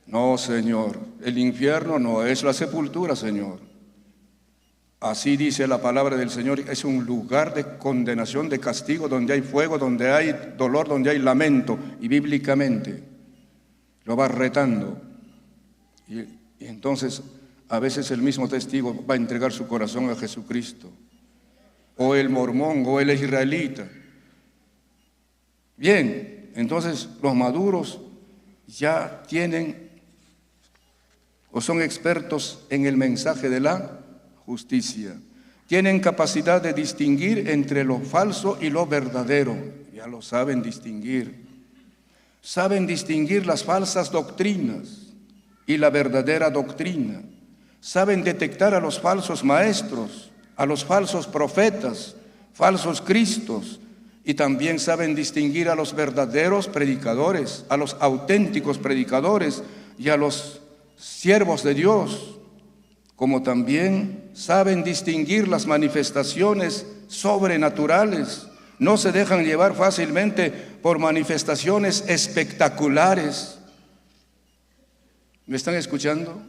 No, Señor, el infierno no es la sepultura, Señor. Así dice la palabra del Señor, es un lugar de condenación, de castigo, donde hay fuego, donde hay dolor, donde hay lamento. Y bíblicamente lo va retando. Y entonces a veces el mismo testigo va a entregar su corazón a Jesucristo, o el mormón, o el israelita. Bien, entonces los maduros ya tienen o son expertos en el mensaje de la justicia. Tienen capacidad de distinguir entre lo falso y lo verdadero. Ya lo saben distinguir. Saben distinguir las falsas doctrinas y la verdadera doctrina. Saben detectar a los falsos maestros, a los falsos profetas, falsos cristos, y también saben distinguir a los verdaderos predicadores, a los auténticos predicadores y a los siervos de Dios, como también saben distinguir las manifestaciones sobrenaturales. No se dejan llevar fácilmente por manifestaciones espectaculares. ¿Me están escuchando?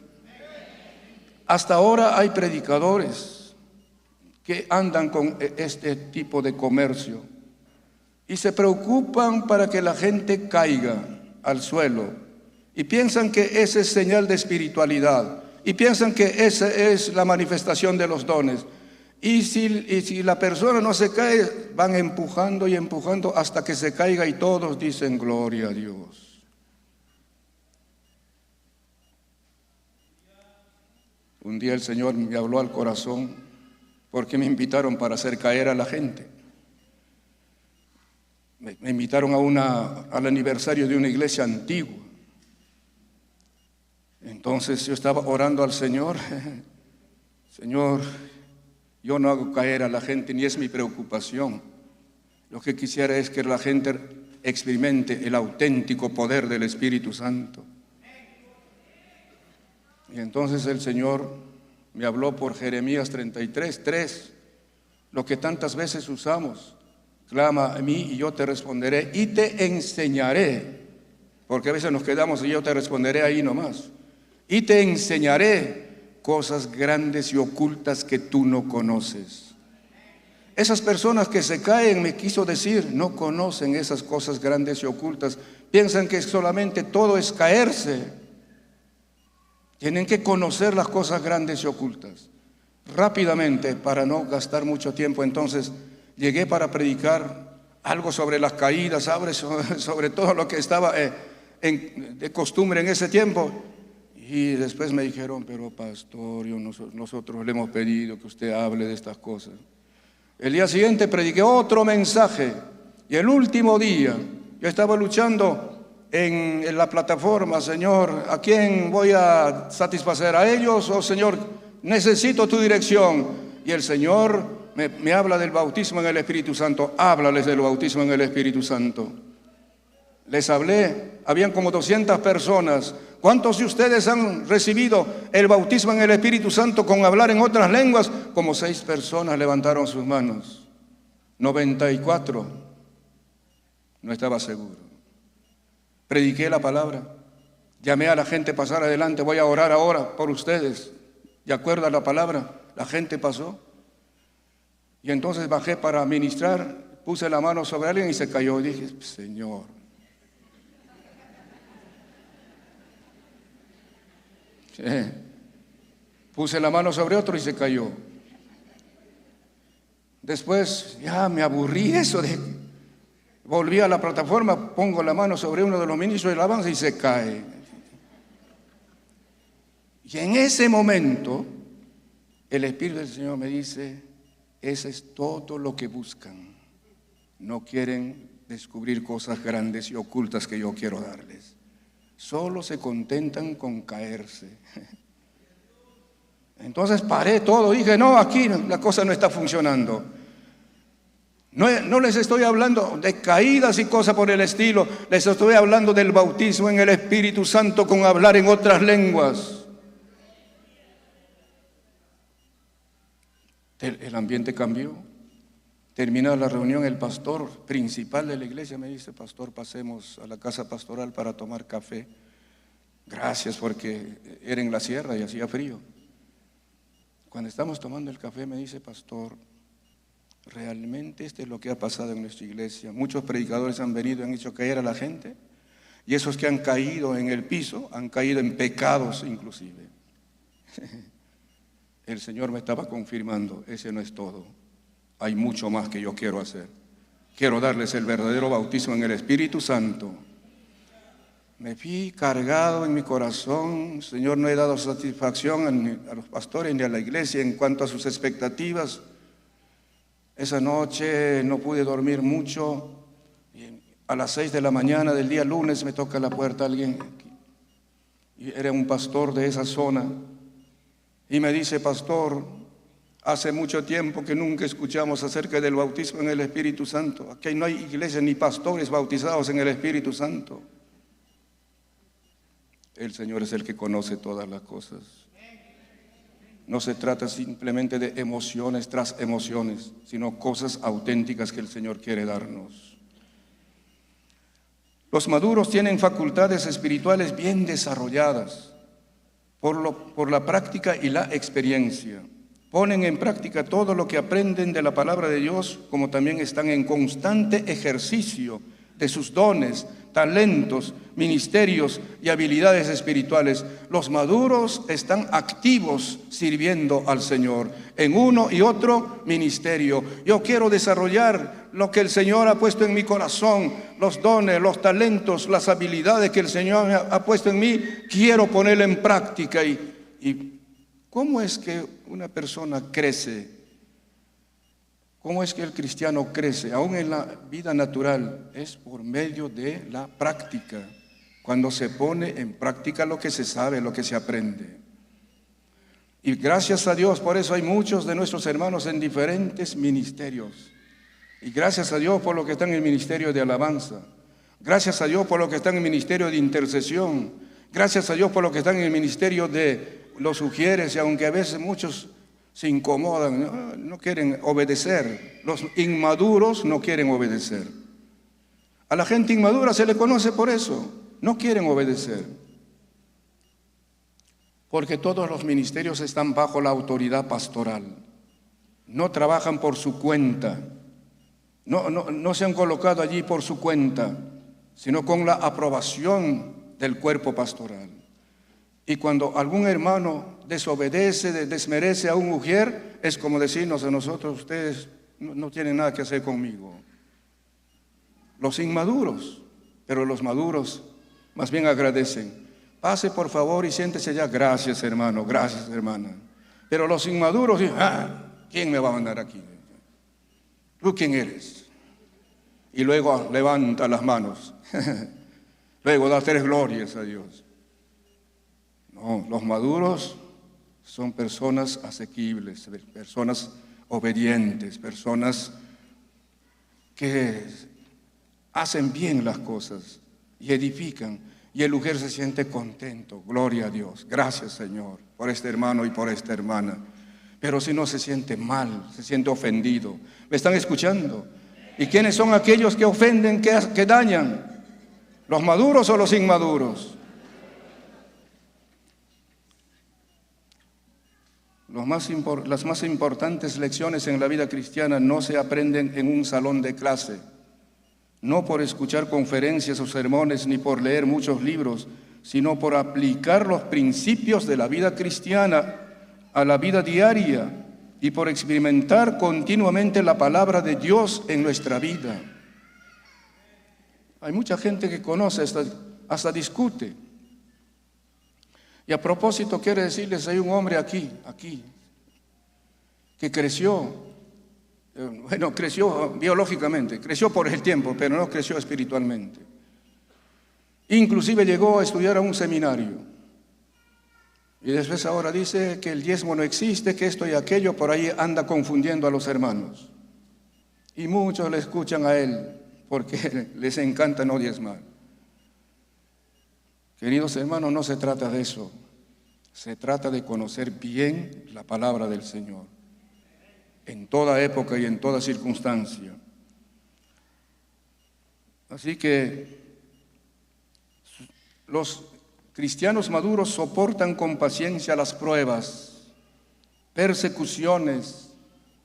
Hasta ahora hay predicadores que andan con este tipo de comercio y se preocupan para que la gente caiga al suelo y piensan que esa es señal de espiritualidad y piensan que esa es la manifestación de los dones. Y si la persona no se cae, van empujando y empujando hasta que se caiga y todos dicen gloria a Dios. Un día el Señor me habló al corazón porque me invitaron para hacer caer a la gente. Me invitaron al aniversario de una iglesia antigua. Entonces yo estaba orando al Señor. Señor, yo no hago caer a la gente, ni es mi preocupación. Lo que quisiera es que la gente experimente el auténtico poder del Espíritu Santo. Y entonces el Señor me habló por Jeremías 33:3, lo que tantas veces usamos: clama a mí y yo te responderé y te enseñaré. Porque a veces nos quedamos y yo te responderé ahí nomás. Y te enseñaré cosas grandes y ocultas que tú no conoces. Esas personas que se caen, me quiso decir, no conocen esas cosas grandes y ocultas. Piensan que solamente todo es caerse. Tienen que conocer las cosas grandes y ocultas. Rápidamente, para no gastar mucho tiempo, entonces llegué para predicar algo sobre las caídas, sobre todo lo que estaba de costumbre en ese tiempo. Y después me dijeron, pero pastor, nosotros le hemos pedido que usted hable de estas cosas. El día siguiente prediqué otro mensaje. Y el último día, yo estaba luchando en la plataforma: Señor, ¿a quién voy a satisfacer? ¿A ellos? O Señor, necesito tu dirección. Y el Señor me habla del bautismo en el Espíritu Santo. Háblales del bautismo en el Espíritu Santo. Les hablé, habían como 200 personas. ¿Cuántos de ustedes han recibido el bautismo en el Espíritu Santo con hablar en otras lenguas? Como 6 personas levantaron sus manos. 94. No estaba seguro. Prediqué la palabra. Llamé a la gente: pasar adelante, voy a orar ahora por ustedes. ¿De acuerdo a la palabra? La gente pasó. Y entonces bajé para ministrar, puse la mano sobre alguien y se cayó. Y dije, Señor. Sí. Puse la mano sobre otro y se cayó. Después ya me aburrí eso de... Volví a la plataforma, pongo la mano sobre uno de los ministros de alabanza y se cae. Y en ese momento el Espíritu del Señor me dice: ese es todo lo que buscan. No quieren descubrir cosas grandes y ocultas que yo quiero darles. Solo se contentan con caerse. Entonces paré todo, dije: no, aquí la cosa no está funcionando. No les estoy hablando de caídas y cosas por el estilo. Les estoy hablando del bautismo en el Espíritu Santo con hablar en otras lenguas. El ambiente cambió. Terminada la reunión, el pastor principal de la iglesia me dice: pastor, pasemos a la casa pastoral para tomar café. Gracias, porque era en la sierra y hacía frío. Cuando estamos tomando el café me dice: pastor, realmente esto es lo que ha pasado en nuestra iglesia. Muchos predicadores han venido y han hecho caer a la gente, y esos que han caído en el piso han caído en pecados inclusive. El Señor me estaba confirmando: ese no es todo, hay mucho más que yo quiero hacer. Quiero darles el verdadero bautismo en el Espíritu Santo. Me fui cargado en mi corazón. Señor, no he dado satisfacción a los pastores ni a la iglesia en cuanto a sus expectativas. Esa noche no pude dormir mucho. Y a las 6 de la mañana del día lunes me toca la puerta alguien. Y era un pastor de esa zona. Y me dice: pastor, hace mucho tiempo que nunca escuchamos acerca del bautismo en el Espíritu Santo. Aquí no hay iglesia ni pastores bautizados en el Espíritu Santo. El Señor es el que conoce todas las cosas. No se trata simplemente de emociones tras emociones, sino cosas auténticas que el Señor quiere darnos. Los maduros tienen facultades espirituales bien desarrolladas por la práctica y la experiencia. Ponen en práctica todo lo que aprenden de la palabra de Dios, como también están en constante ejercicio de sus dones, talentos, ministerios y habilidades espirituales. Los maduros están activos sirviendo al Señor en uno y otro ministerio. Yo quiero desarrollar lo que el Señor ha puesto en mi corazón, los dones, los talentos, las habilidades que el Señor ha puesto en mí. Quiero ponerlo en práctica. ¿Y cómo es que una persona crece? ¿Cómo es que el cristiano crece? Aún en la vida natural es por medio de la práctica. Cuando se pone en práctica lo que se sabe, lo que se aprende. Y gracias a Dios, por eso hay muchos de nuestros hermanos en diferentes ministerios. Y gracias a Dios por los que están en el ministerio de alabanza. Gracias a Dios por los que están en el ministerio de intercesión. Gracias a Dios por los que están en el ministerio de los ujieres, y aunque a veces muchos se incomodan, no quieren obedecer. Los inmaduros no quieren obedecer. A la gente inmadura se le conoce por eso. No quieren obedecer. Porque todos los ministerios están bajo la autoridad pastoral. No trabajan por su cuenta. No se han colocado allí por su cuenta, sino con la aprobación del cuerpo pastoral. Y cuando algún hermano desobedece, desmerece a un ujier, es como decirnos a nosotros: ustedes no tienen nada que hacer conmigo. Los inmaduros, pero los maduros más bien agradecen. Pase por favor y siéntese allá. Gracias hermano, gracias hermana. Pero los inmaduros dicen: ¿quién me va a mandar aquí? ¿Tú quién eres? Y luego levanta las manos. Luego da 3 glorias a Dios. No, los maduros son personas asequibles, personas obedientes, personas que hacen bien las cosas y edifican, y el ujier se siente contento. Gloria a Dios, gracias Señor por este hermano y por esta hermana. Pero si no, se siente mal, se siente ofendido. ¿Me están escuchando? ¿Y quiénes son aquellos que ofenden, que dañan? ¿Los maduros o los inmaduros? Las más importantes lecciones en la vida cristiana no se aprenden en un salón de clase, no por escuchar conferencias o sermones, ni por leer muchos libros, sino por aplicar los principios de la vida cristiana a la vida diaria y por experimentar continuamente la palabra de Dios en nuestra vida. Hay mucha gente que conoce, hasta discute. Y a propósito, quiero decirles, hay un hombre aquí, que creció biológicamente, creció por el tiempo, pero no creció espiritualmente. Inclusive llegó a estudiar a un seminario. Y después ahora dice que el diezmo no existe, que esto y aquello, por ahí anda confundiendo a los hermanos. Y muchos le escuchan a él porque les encanta no diezmar. Queridos hermanos, no se trata de eso. Se trata de conocer bien la palabra del Señor en toda época y en toda circunstancia. Así que los cristianos maduros soportan con paciencia las pruebas, persecuciones,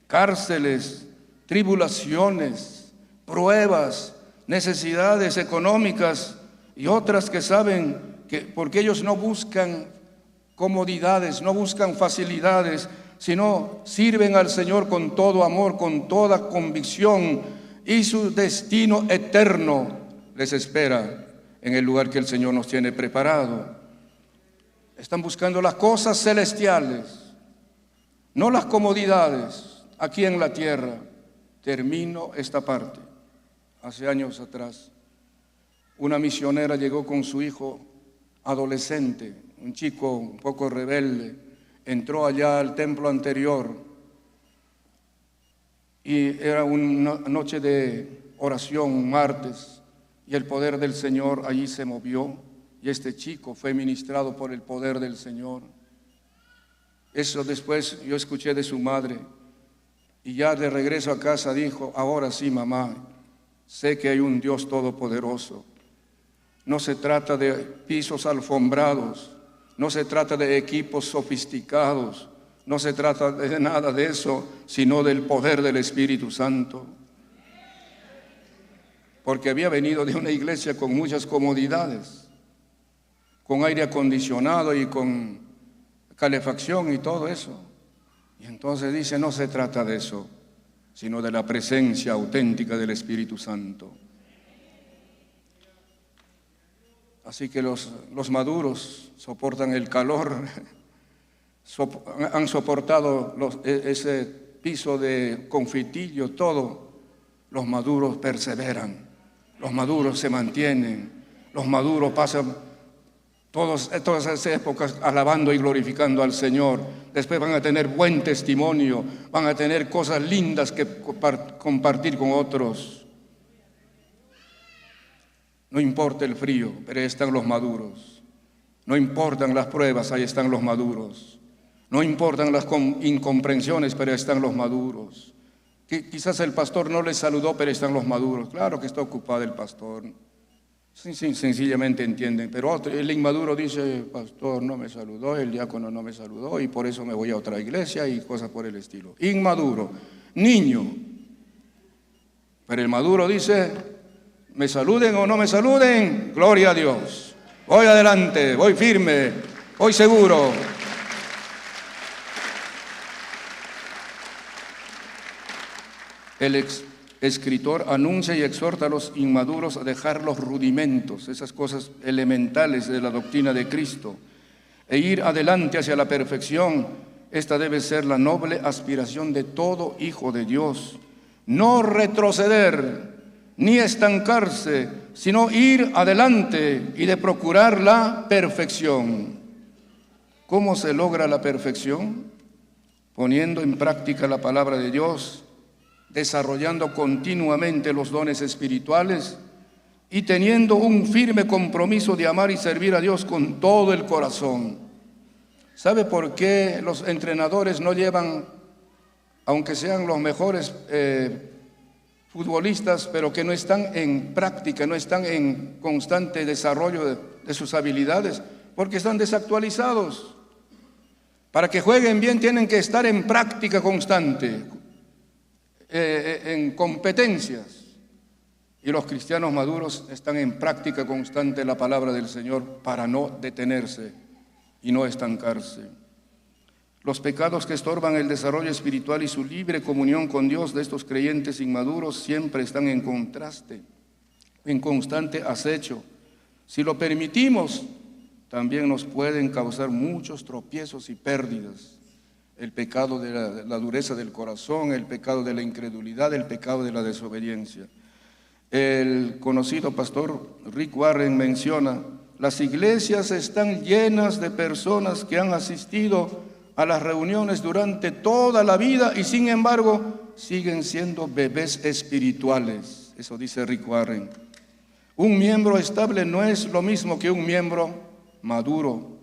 cárceles, tribulaciones, pruebas, necesidades económicas y otras que saben que porque ellos no buscan comodidades, no buscan facilidades, sino sirven al Señor con todo amor, con toda convicción, y su destino eterno les espera en el lugar que el Señor nos tiene preparado. Están buscando las cosas celestiales, no las comodidades aquí en la tierra. Termino esta parte. Hace años atrás, una misionera llegó con su hijo adolescente, un chico un poco rebelde, entró allá al templo anterior y era una noche de oración, un martes, y el poder del Señor allí se movió y este chico fue ministrado por el poder del Señor. Eso después yo escuché de su madre y ya de regreso a casa dijo: ahora sí, mamá, sé que hay un Dios todopoderoso. No se trata de pisos alfombrados, no se trata de equipos sofisticados, no se trata de nada de eso, sino del poder del Espíritu Santo. Porque había venido de una iglesia con muchas comodidades, con aire acondicionado y con calefacción y todo eso. Y entonces dice: no se trata de eso, sino de la presencia auténtica del Espíritu Santo. Así que los maduros soportan el calor, han soportado ese piso de confitillo, todo. Los maduros perseveran, los maduros se mantienen, los maduros pasan todas esas épocas alabando y glorificando al Señor. Después van a tener buen testimonio, van a tener cosas lindas que compartir con otros. No importa el frío, pero ahí están los maduros. No importan las pruebas, ahí están los maduros. No importan las incomprensiones, pero ahí están los maduros. Quizás el pastor no les saludó, pero ahí están los maduros. Claro que está ocupado el pastor. Sencillamente entienden. Pero el inmaduro dice: pastor no me saludó, el diácono no me saludó y por eso me voy a otra iglesia y cosas por el estilo. Inmaduro, niño. Pero el maduro dice: me saluden o no me saluden, gloria a Dios. Voy adelante, voy firme, voy seguro. El escritor anuncia y exhorta a los inmaduros a dejar los rudimentos, esas cosas elementales de la doctrina de Cristo, e ir adelante hacia la perfección. Esta debe ser la noble aspiración de todo hijo de Dios. No retroceder ni estancarse, sino ir adelante y de procurar la perfección. ¿Cómo se logra la perfección? Poniendo en práctica la palabra de Dios, desarrollando continuamente los dones espirituales y teniendo un firme compromiso de amar y servir a Dios con todo el corazón. ¿Sabe por qué los entrenadores no llevan, aunque sean los mejores futbolistas, pero que no están en práctica, no están en constante desarrollo de sus habilidades? Porque están desactualizados. Para que jueguen bien tienen que estar en práctica constante, en competencias. Y los cristianos maduros están en práctica constante la palabra del Señor para no detenerse y no estancarse. Los pecados que estorban el desarrollo espiritual y su libre comunión con Dios de estos creyentes inmaduros siempre están en contraste, en constante acecho. Si lo permitimos, también nos pueden causar muchos tropiezos y pérdidas. El pecado de la dureza del corazón, el pecado de la incredulidad, el pecado de la desobediencia. El conocido pastor Rick Warren menciona: las iglesias están llenas de personas que han asistido a las reuniones durante toda la vida y sin embargo siguen siendo bebés espirituales. Eso dice Rick Warren. Un miembro estable no es lo mismo que un miembro maduro.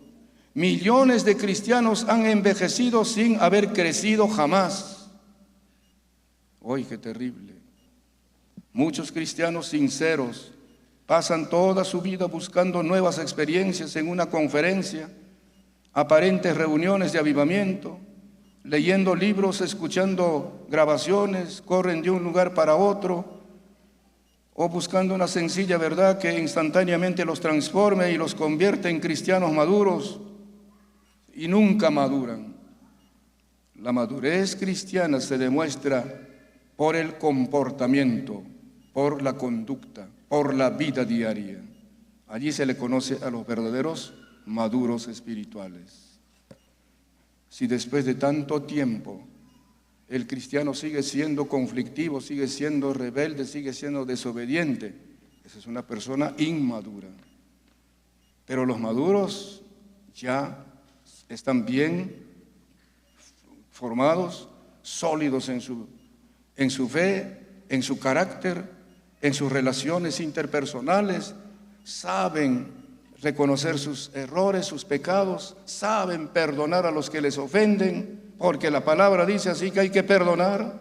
Millones de cristianos han envejecido sin haber crecido jamás. ¡Uy, qué terrible! Muchos cristianos sinceros pasan toda su vida buscando nuevas experiencias en una conferencia, aparentes reuniones de avivamiento, leyendo libros, escuchando grabaciones, corren de un lugar para otro, o buscando una sencilla verdad que instantáneamente los transforme y los convierte en cristianos maduros, y nunca maduran. La madurez cristiana se demuestra por el comportamiento, por la conducta, por la vida diaria. Allí se le conoce a los verdaderos maduros espirituales. Si después de tanto tiempo el cristiano sigue siendo conflictivo, sigue siendo rebelde, sigue siendo desobediente, esa es una persona inmadura. Pero los maduros ya están bien formados, sólidos en su fe, en su carácter, en sus relaciones interpersonales, saben reconocer sus errores, sus pecados, saben perdonar a los que les ofenden, porque la palabra dice así que hay que perdonar.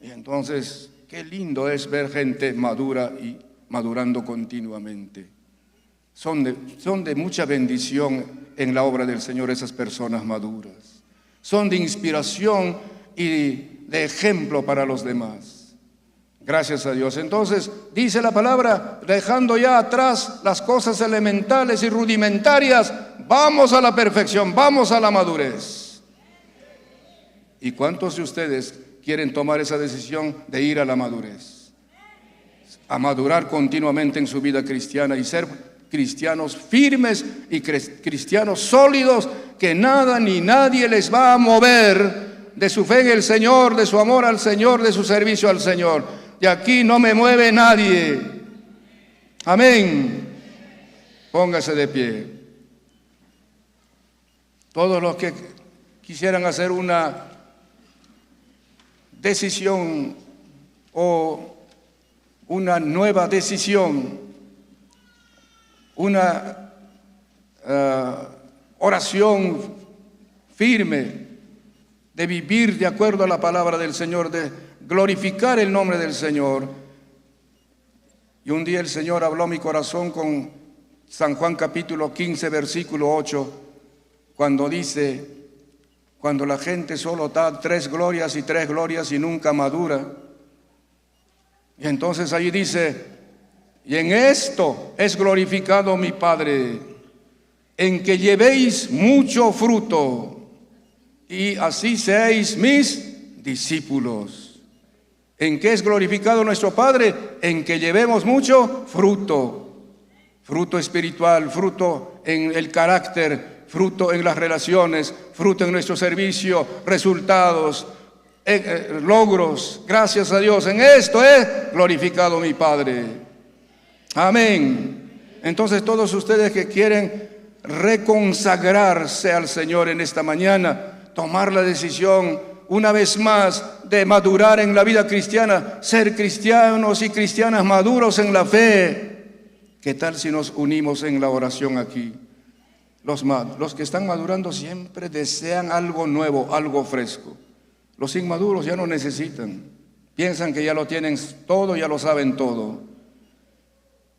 Y entonces, qué lindo es ver gente madura y madurando continuamente. Son de mucha bendición en la obra del Señor esas personas maduras. Son de inspiración y de ejemplo para los demás. Gracias a Dios. Entonces, dice la palabra, dejando ya atrás las cosas elementales y rudimentarias, vamos a la perfección, vamos a la madurez. ¿Y cuántos de ustedes quieren tomar esa decisión de ir a la madurez? A madurar continuamente en su vida cristiana y ser cristianos firmes y cristianos sólidos, que nada ni nadie les va a mover de su fe en el Señor, de su amor al Señor, de su servicio al Señor. Y aquí no me mueve nadie. Amén. Póngase de pie. Todos los que quisieran hacer una decisión o una nueva decisión, una oración firme de vivir de acuerdo a la palabra del Señor, de glorificar el nombre del Señor. Y un día el Señor habló a mi corazón con San Juan capítulo 15 versículo 8, cuando dice, cuando la gente solo da 3 glorias y nunca madura. Y entonces allí dice, y en esto es glorificado mi Padre, en que llevéis mucho fruto y así seáis mis discípulos. ¿En qué es glorificado nuestro Padre? En que llevemos mucho fruto. Fruto espiritual, fruto en el carácter, fruto en las relaciones, fruto en nuestro servicio, resultados, logros. Gracias a Dios. En esto es glorificado mi Padre. Amén. Entonces todos ustedes que quieren reconsagrarse al Señor en esta mañana, tomar la decisión una vez más de madurar en la vida cristiana, ser cristianos y cristianas maduros en la fe. ¿Qué tal si nos unimos en la oración aquí? Los que están madurando siempre desean algo nuevo, algo fresco. Los inmaduros ya no necesitan, piensan que ya lo tienen todo, ya lo saben todo.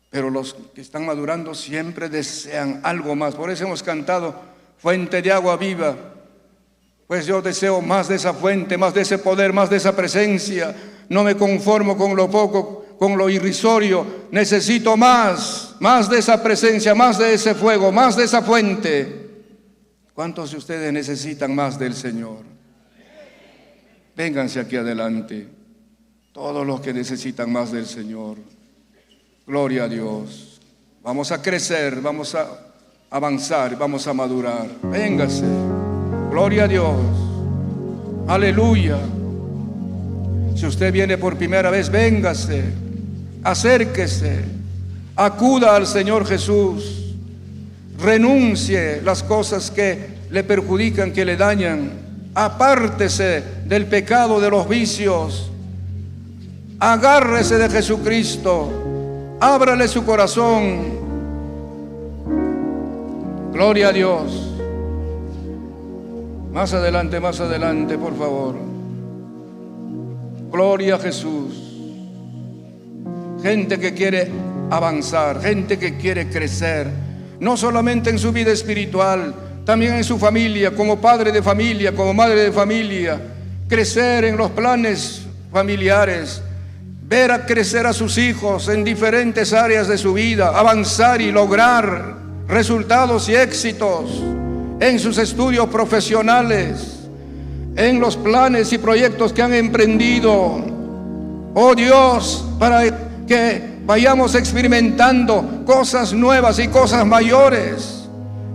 Pero los que están madurando siempre desean algo más. Por eso hemos cantado, fuente de agua viva. Pues yo deseo más de esa fuente, más de ese poder, más de esa presencia. No me conformo con lo poco, con lo irrisorio. Necesito más de esa presencia, más de ese fuego, más de esa fuente. ¿Cuántos de ustedes necesitan más del Señor? Vénganse aquí adelante. Todos los que necesitan más del Señor. Gloria a Dios. Vamos a crecer, vamos a avanzar, vamos a madurar. Véngase. Gloria a Dios. Aleluya. Si usted viene por primera vez, véngase, acérquese, acuda al Señor Jesús, renuncie las cosas que le perjudican, que le dañan. Apártese del pecado, de los vicios. Agárrese de Jesucristo. Ábrale su corazón. Gloria a Dios. Más adelante, por favor. Gloria a Jesús. Gente que quiere avanzar, gente que quiere crecer, no solamente en su vida espiritual, también en su familia, como padre de familia, como madre de familia, crecer en los planes familiares, ver a crecer a sus hijos en diferentes áreas de su vida, avanzar y lograr resultados y éxitos en sus estudios profesionales, en los planes y proyectos que han emprendido. Oh Dios, para que vayamos experimentando cosas nuevas y cosas mayores,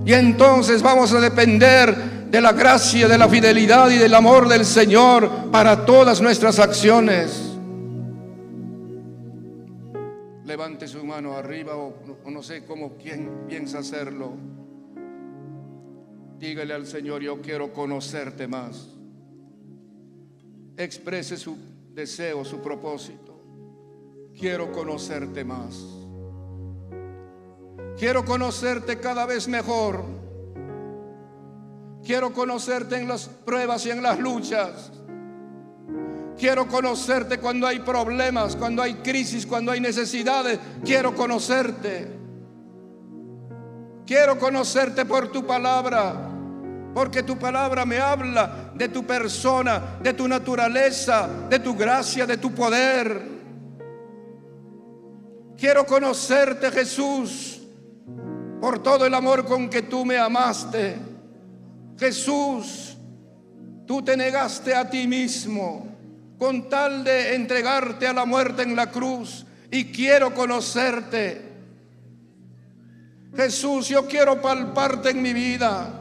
y entonces vamos a depender de la gracia, de la fidelidad y del amor del Señor para todas nuestras acciones. Levante su mano arriba, o no sé cómo quién piensa hacerlo. Dígale al Señor: yo quiero conocerte más. Exprese su deseo, su propósito. Quiero conocerte más. Quiero conocerte cada vez mejor. Quiero conocerte en las pruebas y en las luchas. Quiero conocerte cuando hay problemas, cuando hay crisis, cuando hay necesidades. Quiero conocerte. Quiero conocerte por tu palabra, porque tu palabra me habla de tu persona, de tu naturaleza, de tu gracia, de tu poder. Quiero conocerte, Jesús, por todo el amor con que tú me amaste. Jesús, tú te negaste a ti mismo con tal de entregarte a la muerte en la cruz, y quiero conocerte. Jesús, yo quiero palparte en mi vida.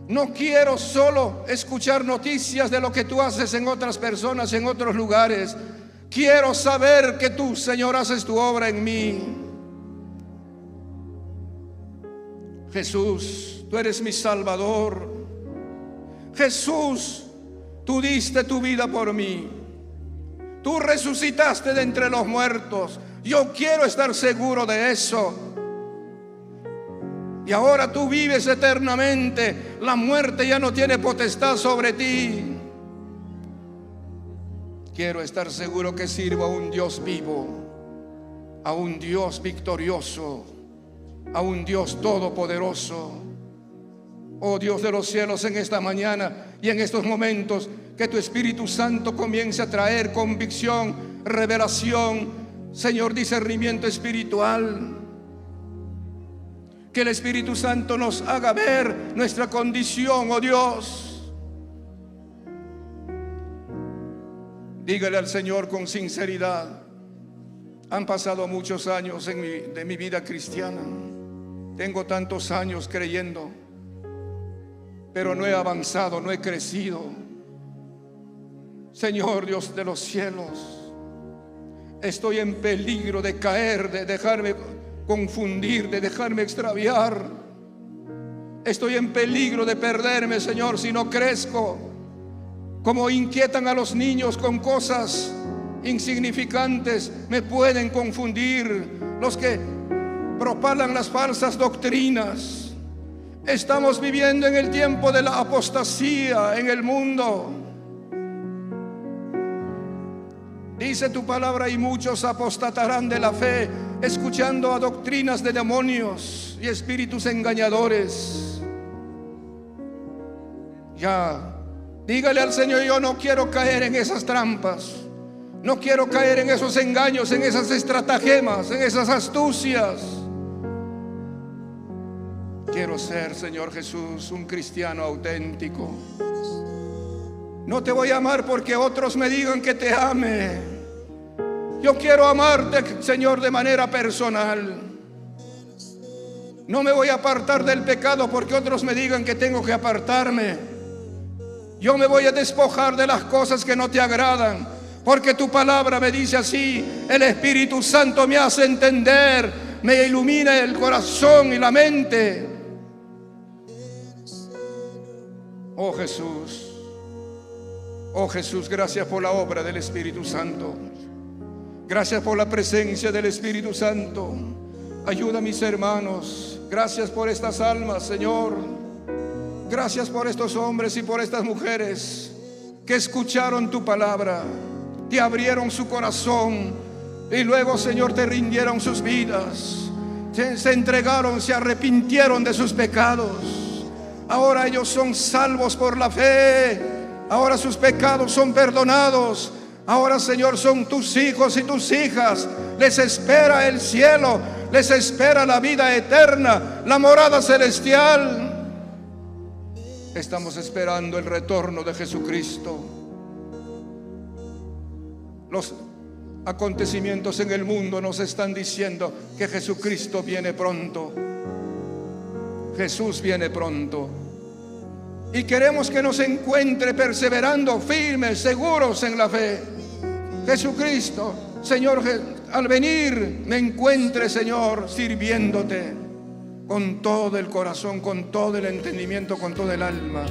No quiero solo escuchar noticias de lo que tú haces en otras personas, en otros lugares. Quiero saber que tú, Señor, haces tu obra en mí. Jesús, tú eres mi Salvador. Jesús, tú diste tu vida por mí. Tú resucitaste de entre los muertos. Yo quiero estar seguro de eso. Y ahora tú vives eternamente. La muerte ya no tiene potestad sobre ti. Quiero estar seguro que sirvo a un Dios vivo, a un Dios victorioso, a un Dios todopoderoso. Oh Dios de los cielos, en esta mañana y en estos momentos, que tu Espíritu Santo comience a traer convicción, revelación, Señor, discernimiento espiritual. Que el Espíritu Santo nos haga ver nuestra condición, oh Dios. Dígale al Señor con sinceridad: han pasado muchos años de mi vida cristiana. Tengo tantos años creyendo, pero no he avanzado, no he crecido. Señor Dios de los cielos, estoy en peligro de caer, de dejarme confundir, de dejarme extraviar. Estoy en peligro de perderme, Señor, si no crezco. Como inquietan a los niños con cosas insignificantes, me pueden confundir los que propalan las falsas doctrinas. Estamos viviendo en el tiempo de la apostasía en el mundo. Dice tu palabra: y muchos apostatarán de la fe, escuchando a doctrinas de demonios y espíritus engañadores. Dígale al Señor: yo no quiero caer en esas trampas. No quiero caer en esos engaños, en esas estratagemas, en esas astucias. Quiero ser, Señor Jesús, un cristiano auténtico. No te voy a amar porque otros me digan que te ame. Yo quiero amarte, Señor, de manera personal. No me voy a apartar del pecado porque otros me digan que tengo que apartarme. Yo me voy a despojar de las cosas que no te agradan, porque tu palabra me dice así. El Espíritu Santo me hace entender, me ilumina el corazón y la mente. Oh Jesús, oh Jesús, gracias por la obra del Espíritu Santo. Gracias por la presencia del Espíritu Santo. Ayuda a mis hermanos. Gracias por estas almas, Señor. Gracias por estos hombres y por estas mujeres que escucharon tu palabra, te abrieron su corazón y luego, Señor, te rindieron sus vidas. Se entregaron, se arrepintieron de sus pecados. Ahora ellos son salvos por la fe. Ahora sus pecados son perdonados. Ahora, Señor, son tus hijos y tus hijas. Les espera el cielo, les espera la vida eterna, la morada celestial. Estamos esperando el retorno de Jesucristo. Los acontecimientos en el mundo nos están diciendo que Jesucristo viene pronto. Jesús viene pronto. Y queremos que nos encuentre perseverando firmes, seguros en la fe. Jesucristo, Señor, al venir me encuentre, Señor, sirviéndote con todo el corazón, con todo el entendimiento, con todo el alma.